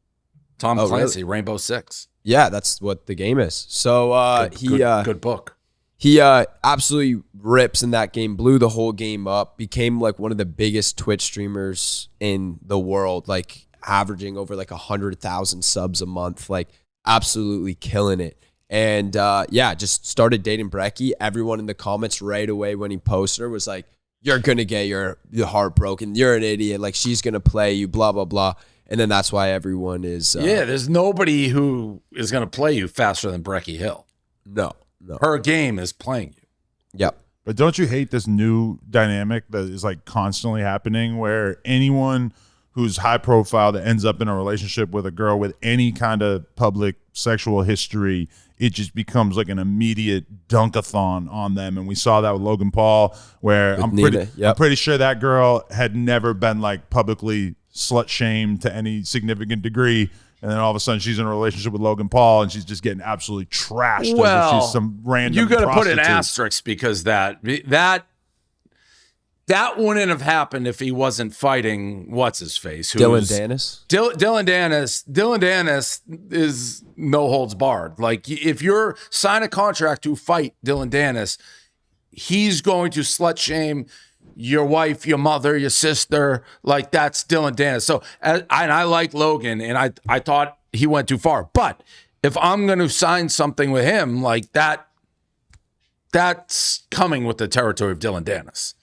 [SPEAKER 2] Tom
[SPEAKER 1] Oh,
[SPEAKER 2] Clancy,
[SPEAKER 1] really?
[SPEAKER 2] Rainbow Six.
[SPEAKER 1] yeah, that's what the game is. So
[SPEAKER 2] Good book.
[SPEAKER 1] he absolutely rips in that game, blew the whole game up, became like one of the biggest Twitch streamers in the world, like averaging over like 100,000 subs a month, like absolutely killing it. And just started dating Breckie. Everyone in the comments right away when he posted her was like, "You're gonna get your heart broken. You're an idiot. Like she's gonna play you. Blah blah blah." And then that's why everyone is
[SPEAKER 2] There's nobody who is going to play you faster than Breckie Hill.
[SPEAKER 1] no.
[SPEAKER 2] Her game is playing you.
[SPEAKER 1] Yep.
[SPEAKER 3] But don't you hate this new dynamic that is like constantly happening where anyone who's high profile that ends up in a relationship with a girl with any kind of public sexual history, it just becomes like an immediate dunkathon on them. And we saw that with Logan Paul, where I'm pretty sure that girl had never been like publicly slut shamed to any significant degree. And then all of a sudden she's in a relationship with Logan Paul and she's just getting absolutely trashed. As if she's some random
[SPEAKER 2] you got to put an
[SPEAKER 3] prostitute.
[SPEAKER 2] asterisk because that wouldn't have happened if he wasn't fighting what's his face.
[SPEAKER 1] Dylan Dennis.
[SPEAKER 2] Dylan Dennis is no holds barred. Like if you're sign a contract to fight Dylan Dennis, he's going to slut shame your wife, your mother, your sister. Like that's Dylan Dennis. So and I like Logan, and I thought he went too far. But if I'm going to sign something with him like that, that's coming with the territory of Dylan Dennis.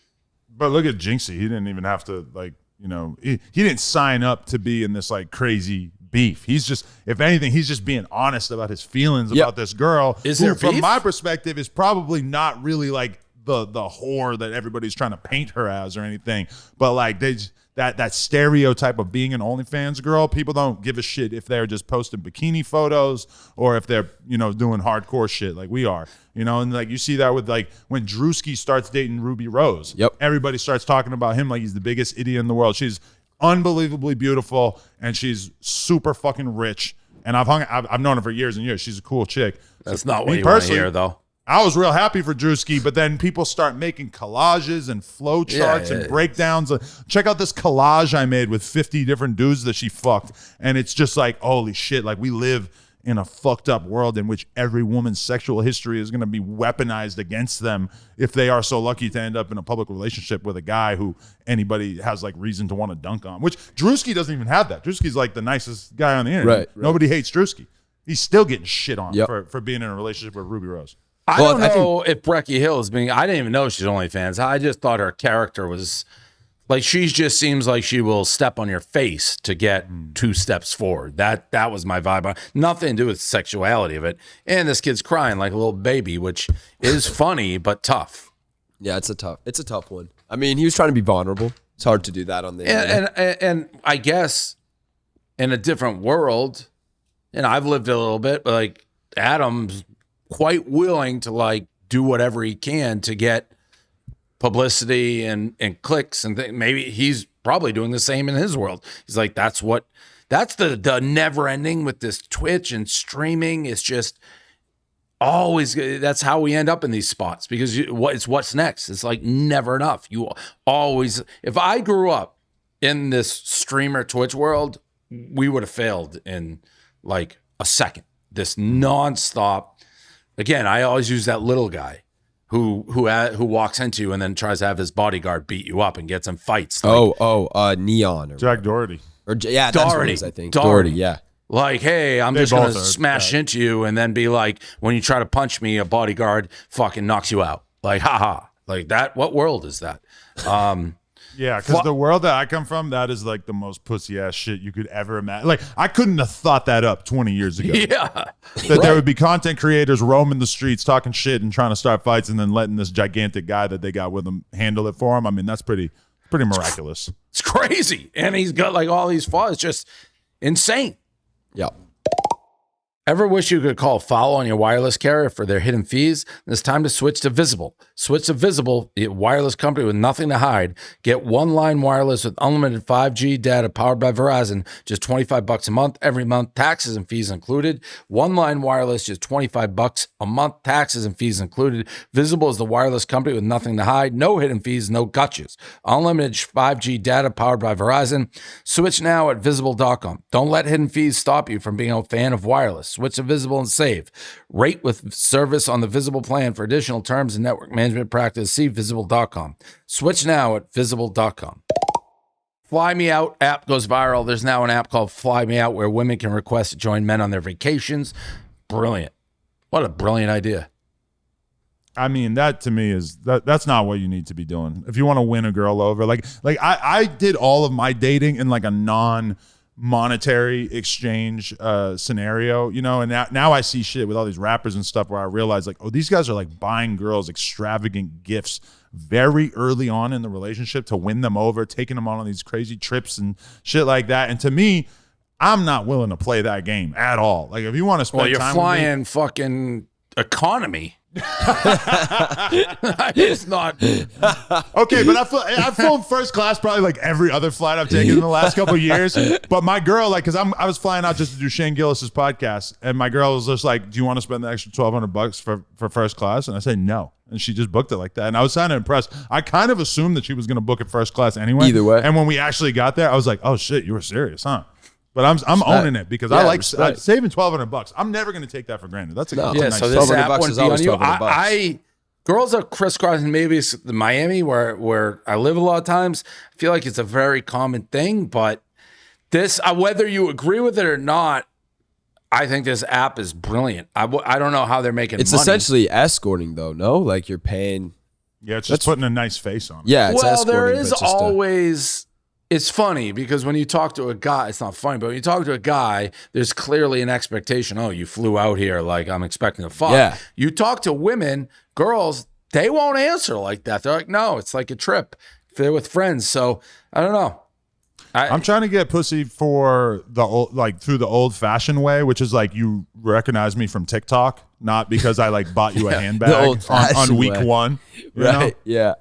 [SPEAKER 3] But look at Jynxi. He didn't even have to, like, you know, he didn't sign up to be in this like crazy beef. He's just, if anything, he's just being honest about his feelings about this girl.
[SPEAKER 2] Is there
[SPEAKER 3] from
[SPEAKER 2] beef?
[SPEAKER 3] my perspective, is probably not really like the whore that everybody's trying to paint her as or anything. But like that stereotype of being an OnlyFans girl, people don't give a shit if they're just posting bikini photos or if they're, you know, doing hardcore shit like we are, you know. And like you see that with like when Drewski starts dating Ruby Rose. Everybody starts talking about him like he's the biggest idiot in the world. She's unbelievably beautiful and she's super fucking rich. And I've known her for years and years. She's a cool chick.
[SPEAKER 2] That's not what you want to hear, though.
[SPEAKER 3] I was real happy for Drewski, but then people start making collages and flow charts and breakdowns. Check out this collage I made with 50 different dudes that she fucked. And it's just like, holy shit, like we live in a fucked up world in which every woman's sexual history is going to be weaponized against them if they are so lucky to end up in a public relationship with a guy who anybody has like reason to want to dunk on, which Drewski doesn't even have that. Drewski's like the nicest guy on the internet.
[SPEAKER 1] Right.
[SPEAKER 3] Nobody hates Drewski. He's still getting shit on for being in a relationship with Ruby Rose.
[SPEAKER 2] I don't know if Breckie Hill is being. I didn't even know she's OnlyFans. I just thought her character was like she just seems like she will step on your face to get 2 steps forward. That was my vibe. Nothing to do with sexuality of it. And this kid's crying like a little baby, which is funny but tough.
[SPEAKER 1] Yeah, it's a tough one. I mean, he was trying to be vulnerable. It's hard to do that on the internet.
[SPEAKER 2] And I guess in a different world, and I've lived a little bit, but like Adam's quite willing to like do whatever he can to get publicity and clicks and maybe he's probably doing the same in his world. He's like, that's the never ending with this Twitch and streaming. It's just always, that's how we end up in these spots because it's what's next. It's like never enough. You always, if I grew up in this streamer Twitch world, we would have failed in like a second. This nonstop. Again, I always use that little guy who walks into you and then tries to have his bodyguard beat you up and gets in fights. Like,
[SPEAKER 1] Neon. Or
[SPEAKER 3] Jack Doherty.
[SPEAKER 1] Or yeah, that's what it is, I think. Doherty, yeah.
[SPEAKER 2] Like, hey, I'm just going to smash into you and then be like, when you try to punch me, a bodyguard fucking knocks you out. Like, haha. Like that, what world is that?
[SPEAKER 3] Yeah, because the world that I come from, that is like the most pussy ass shit you could ever imagine. Like I couldn't have thought that up 20 years ago.
[SPEAKER 2] Yeah,
[SPEAKER 3] that there would be content creators roaming the streets talking shit and trying to start fights, and then letting this gigantic guy that they got with them handle it for him. I mean, that's pretty miraculous.
[SPEAKER 2] It's crazy, and he's got like all these flaws. It's just insane.
[SPEAKER 1] Yeah.
[SPEAKER 2] Ever wish you could call foul on your wireless carrier for their hidden fees? It's time to switch to Visible. Switch to Visible, a wireless company with nothing to hide. Get one-line wireless with unlimited 5G data powered by Verizon, just $25 a month, every month, taxes and fees included. One-line wireless, just $25 a month, taxes and fees included. Visible is the wireless company with nothing to hide, no hidden fees, no gotchas. Unlimited 5G data powered by Verizon. Switch now at Visible.com. Don't let hidden fees stop you from being a fan of wireless. Switch to Visible and save. Rate with service on the Visible plan. For additional terms and network management practice, see Visible.com. Switch now at Visible.com. FlyMeOut app goes viral. There's now an app called FlyMeOut where women can request to join men on their vacations. Brilliant. What a brilliant idea.
[SPEAKER 3] I mean, that to me is that's not what you need to be doing. If you want to win a girl over, like I did all of my dating in like a non monetary exchange scenario, you know. And now I see shit with all these rappers and stuff where I realize like, oh, these guys are like buying girls extravagant gifts very early on in the relationship to win them over, taking them on these crazy trips and shit like that. And to me, I'm not willing to play that game at all. Like, if you want to spend
[SPEAKER 2] you're
[SPEAKER 3] time
[SPEAKER 2] flying
[SPEAKER 3] with me,
[SPEAKER 2] fucking economy. It's not
[SPEAKER 3] okay, but I've flown first class probably like every other flight I've taken in the last couple of years. But my girl, like, because I was flying out just to do Shane Gillis's podcast, and my girl was just like, "Do you want to spend the extra $1,200 for first class?" And I said no, and she just booked it like that. And I was kind of impressed. I kind of assumed that she was going to book it first class anyway.
[SPEAKER 1] Either way.
[SPEAKER 3] And when we actually got there, I was like, "Oh shit, you were serious, huh?" But I'm owning it because I like saving $1,200. I'm never going to take that for granted. That's a nice
[SPEAKER 2] so this app
[SPEAKER 1] $1,200
[SPEAKER 2] wouldn't
[SPEAKER 1] is
[SPEAKER 2] be on
[SPEAKER 1] always
[SPEAKER 2] you.
[SPEAKER 1] $1,200.
[SPEAKER 2] Girls are crisscrossing. Maybe it's the Miami where I live a lot of times. I feel like it's a very common thing, but this, whether you agree with it or not, I think this app is brilliant. I don't know how they're making
[SPEAKER 1] It's
[SPEAKER 2] money.
[SPEAKER 1] essentially escorting, though, no? Like, you're paying.
[SPEAKER 3] Yeah, it's just putting a nice face on it.
[SPEAKER 1] Yeah, it's
[SPEAKER 2] well,
[SPEAKER 1] escorting.
[SPEAKER 2] there
[SPEAKER 1] but
[SPEAKER 2] is
[SPEAKER 1] just
[SPEAKER 2] always. It's funny because when you talk to a guy, it's not funny, but when you talk to a guy, there's clearly an expectation. Oh, you flew out here, like I'm expecting a fuck.
[SPEAKER 1] Yeah.
[SPEAKER 2] You talk to women, girls, they won't answer like that. They're like, no, it's like a trip. They're with friends. So I don't know.
[SPEAKER 3] I'm trying to get pussy for the old, like through the old fashioned way, which is like you recognize me from TikTok, not because I like bought you a handbag on week one.
[SPEAKER 1] Right. Yeah.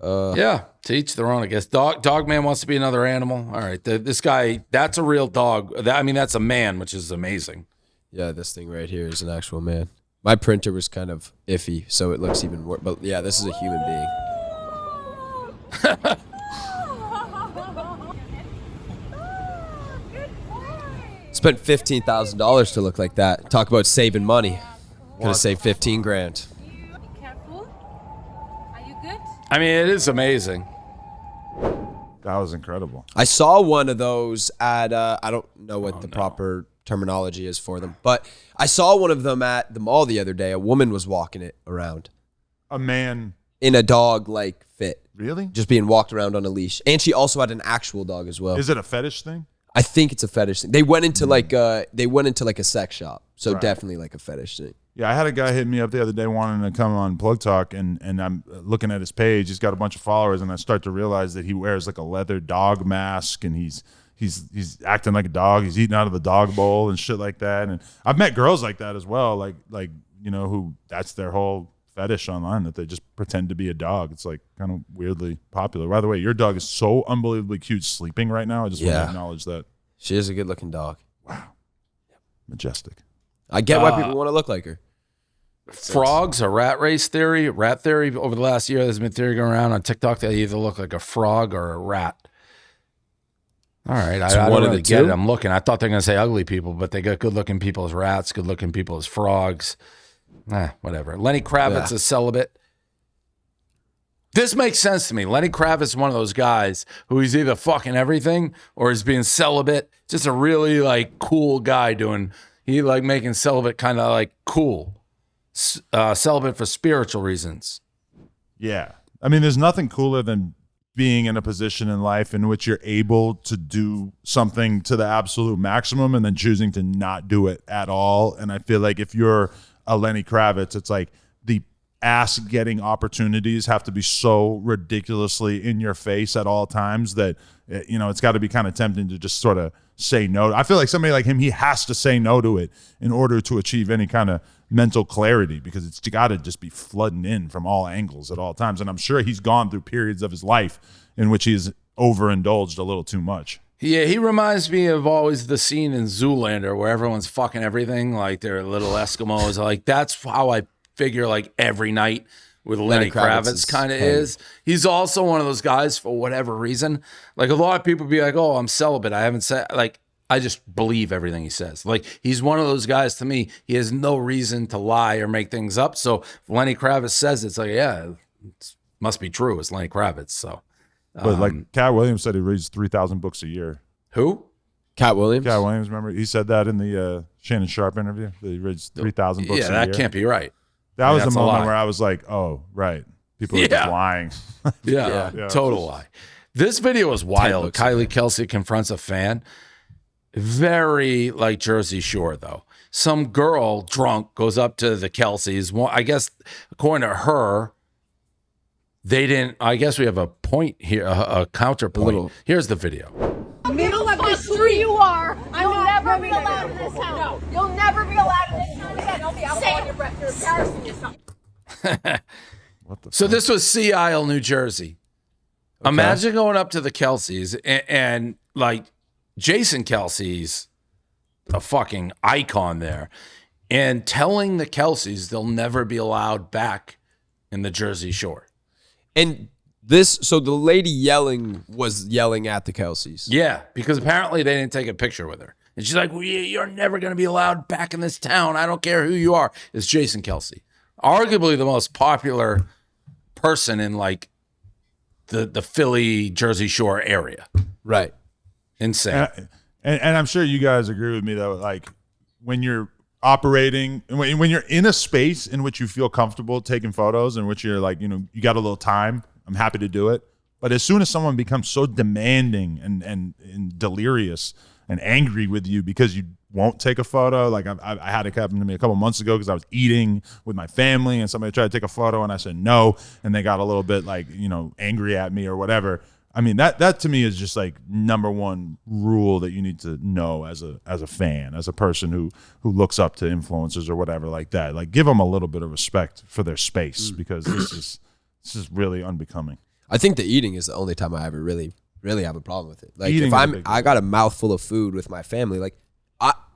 [SPEAKER 2] Yeah, to each their own, I guess. Dog man wants to be another animal. All right, this guy, that's a real dog. That's a man, which is amazing.
[SPEAKER 1] Yeah, this thing right here is an actual man. My printer was kind of iffy, so it looks even worse. But yeah, this is a human being. Spent $15,000 to look like that. Talk about saving money. Could have saved 15 grand.
[SPEAKER 6] Careful. Are you good?
[SPEAKER 2] I mean, it is amazing.
[SPEAKER 3] That was incredible.
[SPEAKER 1] I saw one of those at, I don't know what the proper terminology is for them, but I saw one of them at the mall the other day. A woman was walking it around.
[SPEAKER 3] A man.
[SPEAKER 1] In a dog-like fit.
[SPEAKER 3] Really?
[SPEAKER 1] Just being walked around on a leash. And she also had an actual dog as well.
[SPEAKER 3] Is it a fetish thing?
[SPEAKER 1] I think it's a fetish thing. They went into like a sex shop. So definitely like a fetish thing.
[SPEAKER 3] Yeah, I had a guy hit me up the other day wanting to come on Plug Talk, and I'm looking at his page. He's got a bunch of followers, and I start to realize that he wears like a leather dog mask, and he's acting like a dog. He's eating out of the dog bowl and shit like that. And I've met girls like that as well, like you know, who that's their whole fetish online, that they just pretend to be a dog. It's like kind of weirdly popular. By the way, your dog is so unbelievably cute sleeping right now. I just want to acknowledge that.
[SPEAKER 1] She is a good looking dog.
[SPEAKER 3] Wow. Majestic.
[SPEAKER 1] I get why people want to look like her.
[SPEAKER 2] Frogs, a rat theory over the last year. There's been theory going around on TikTok that they either look like a frog or a rat. All right, I don't really get it. I'm looking. I thought they were going to say ugly people, but they got good-looking people as rats, good-looking people as frogs. Whatever. Lenny Kravitz is celibate. This makes sense to me. Lenny Kravitz is one of those guys who he's either fucking everything or he's being celibate. Just a really like cool guy he like making celibate kind of like cool. Celibate for spiritual reasons.
[SPEAKER 3] Yeah. I mean, there's nothing cooler than being in a position in life in which you're able to do something to the absolute maximum and then choosing to not do it at all. And I feel like if you're a Lenny Kravitz, it's like the ass-getting opportunities have to be so ridiculously in your face at all times that, you know, it's got to be kind of tempting to just sort of say no. I feel like somebody like him, he has to say no to it in order to achieve any kind of mental clarity, because it's got to just be flooding in from all angles at all times. And I'm sure he's gone through periods of his life in which he's overindulged a little too much.
[SPEAKER 2] Yeah, he reminds me of always the scene in Zoolander where everyone's fucking everything, like they're little Eskimos. Like that's how I figure like every night with Lenny Kravitz kind of is. He's also one of those guys for whatever reason. Like a lot of people be like, oh, I'm celibate. I haven't said, like, I just believe everything he says. Like he's one of those guys to me. He has no reason to lie or make things up. So if Lenny Kravitz says it's like, yeah, it must be true. It's Lenny Kravitz. So,
[SPEAKER 3] but like Cat Williams said, he reads 3,000 books a year.
[SPEAKER 2] Who?
[SPEAKER 1] Cat Williams?
[SPEAKER 3] Cat Williams, remember? He said that in the Shannon Sharp interview, that he reads 3,000 books a year.
[SPEAKER 2] Yeah, that can't be right.
[SPEAKER 3] That was the moment where I was like, oh, right. People are just lying.
[SPEAKER 2] Yeah, total lie. This video is wild.
[SPEAKER 1] looks
[SPEAKER 2] Kylie Kelce confronts a fan. Very like Jersey Shore, though. Some girl drunk goes up to the Kelces. Well, I guess, according to her, they didn't. I guess we have a point here, a counterpoint. Here's the video.
[SPEAKER 7] Middle of the street you are. You'll never be allowed in this town. No. You'll never be allowed in this town again. Don't be out on your breath. You're embarrassing yourself.
[SPEAKER 2] So this was Sea Isle, New Jersey. Okay. Imagine going up to the Kelces and like Jason Kelce's a fucking icon there, and telling the Kelces they'll never be allowed back in the Jersey Shore.
[SPEAKER 1] And so the lady was yelling at the Kelces.
[SPEAKER 2] Yeah, because apparently they didn't take a picture with her. And she's like, well, you're never going to be allowed back in this town. I don't care who you are. It's Jason Kelce. Arguably the most popular person in like the Philly, Jersey Shore area.
[SPEAKER 1] Right.
[SPEAKER 2] Insane.
[SPEAKER 3] And I'm sure you guys agree with me, though, like when you're operating, when you're in a space in which you feel comfortable taking photos, in which you're like, you got a little time, I'm happy to do it. But as soon as someone becomes so demanding and delirious and angry with you because you won't take a photo, like I had it happen to me a couple months ago because I was eating with my family and somebody tried to take a photo and I said no, and they got a little bit like, angry at me or whatever. I mean, that to me is just like number one rule that you need to know as a fan, as a person who looks up to influencers or whatever like that. Like, give them a little bit of respect for their space because this is really unbecoming.
[SPEAKER 1] I think the eating is the only time I ever really have a problem with it. Like
[SPEAKER 3] Eating
[SPEAKER 1] if I got a mouthful of food with my family, like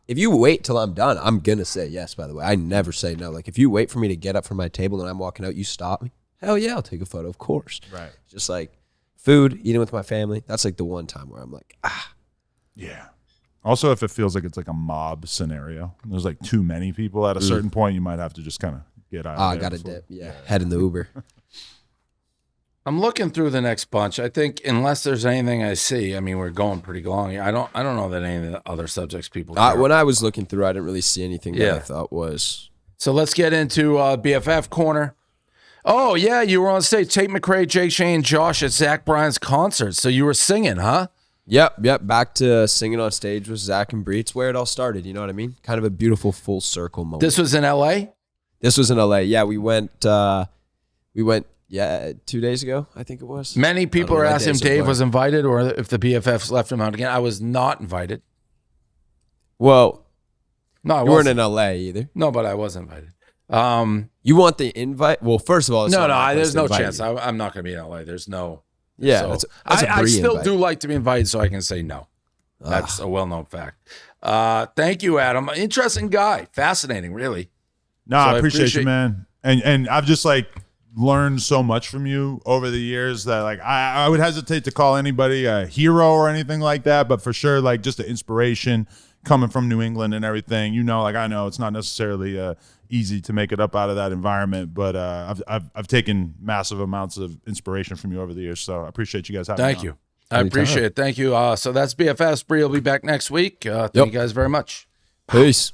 [SPEAKER 1] if you wait till I'm done, I'm gonna say yes. By the way, I never say no. Like if you wait for me to get up from my table and I'm walking out, you stop me. Hell yeah, I'll take a photo, of course.
[SPEAKER 3] Right.
[SPEAKER 1] Just like food, eating with my family. That's like the one time where I'm like,
[SPEAKER 3] Yeah. Also, if it feels like it's like a mob scenario, there's like too many people at a certain point, you might have to just kind of get out.
[SPEAKER 1] I got to dip. Yeah, head in the Uber.
[SPEAKER 2] I'm looking through the next bunch. I think unless there's anything I see, I mean, we're going pretty long. I don't know that any of the other subjects people care.
[SPEAKER 1] When I was looking through, I didn't really see anything that I thought was.
[SPEAKER 2] So let's get into BFF Corner. Oh, yeah, you were on stage. Tate McRae, Jake Shane, Josh at Zach Bryan's concert. So you were singing, huh?
[SPEAKER 1] Yep. Back to singing on stage with Zach and Bree. It's where it all started, you know what I mean? Kind of a beautiful full circle moment.
[SPEAKER 2] This was in L.A.?
[SPEAKER 1] This was in L.A., yeah. We went 2 days ago, I think it was.
[SPEAKER 2] Many people are asking if Dave was invited or if the BFFs left him out again. I was not invited.
[SPEAKER 1] Well,
[SPEAKER 2] no,
[SPEAKER 1] you weren't in L.A. either.
[SPEAKER 2] No, but I was invited.
[SPEAKER 1] You want the invite? Well, first of all,
[SPEAKER 2] there's no chance. I'm not going to be in LA. There's no.
[SPEAKER 1] Yeah,
[SPEAKER 2] so,
[SPEAKER 1] that's
[SPEAKER 2] I still
[SPEAKER 1] invite.
[SPEAKER 2] do like to be invited, so I can say no. That's a well-known fact. Thank you, Adam. Interesting guy, fascinating, really.
[SPEAKER 3] No, I appreciate you, man. And I've just like learned so much from you over the years that like I would hesitate to call anybody a hero or anything like that, but for sure, like just an inspiration coming from New England and everything. Like I know it's not necessarily easy to make it up out of that environment, but I've taken massive amounts of inspiration from you over the years. So I appreciate you guys having me.
[SPEAKER 2] Thank you. I appreciate it. Thank you. So that's BFFs. Bree will be back next week. Thank you guys very much.
[SPEAKER 1] Peace.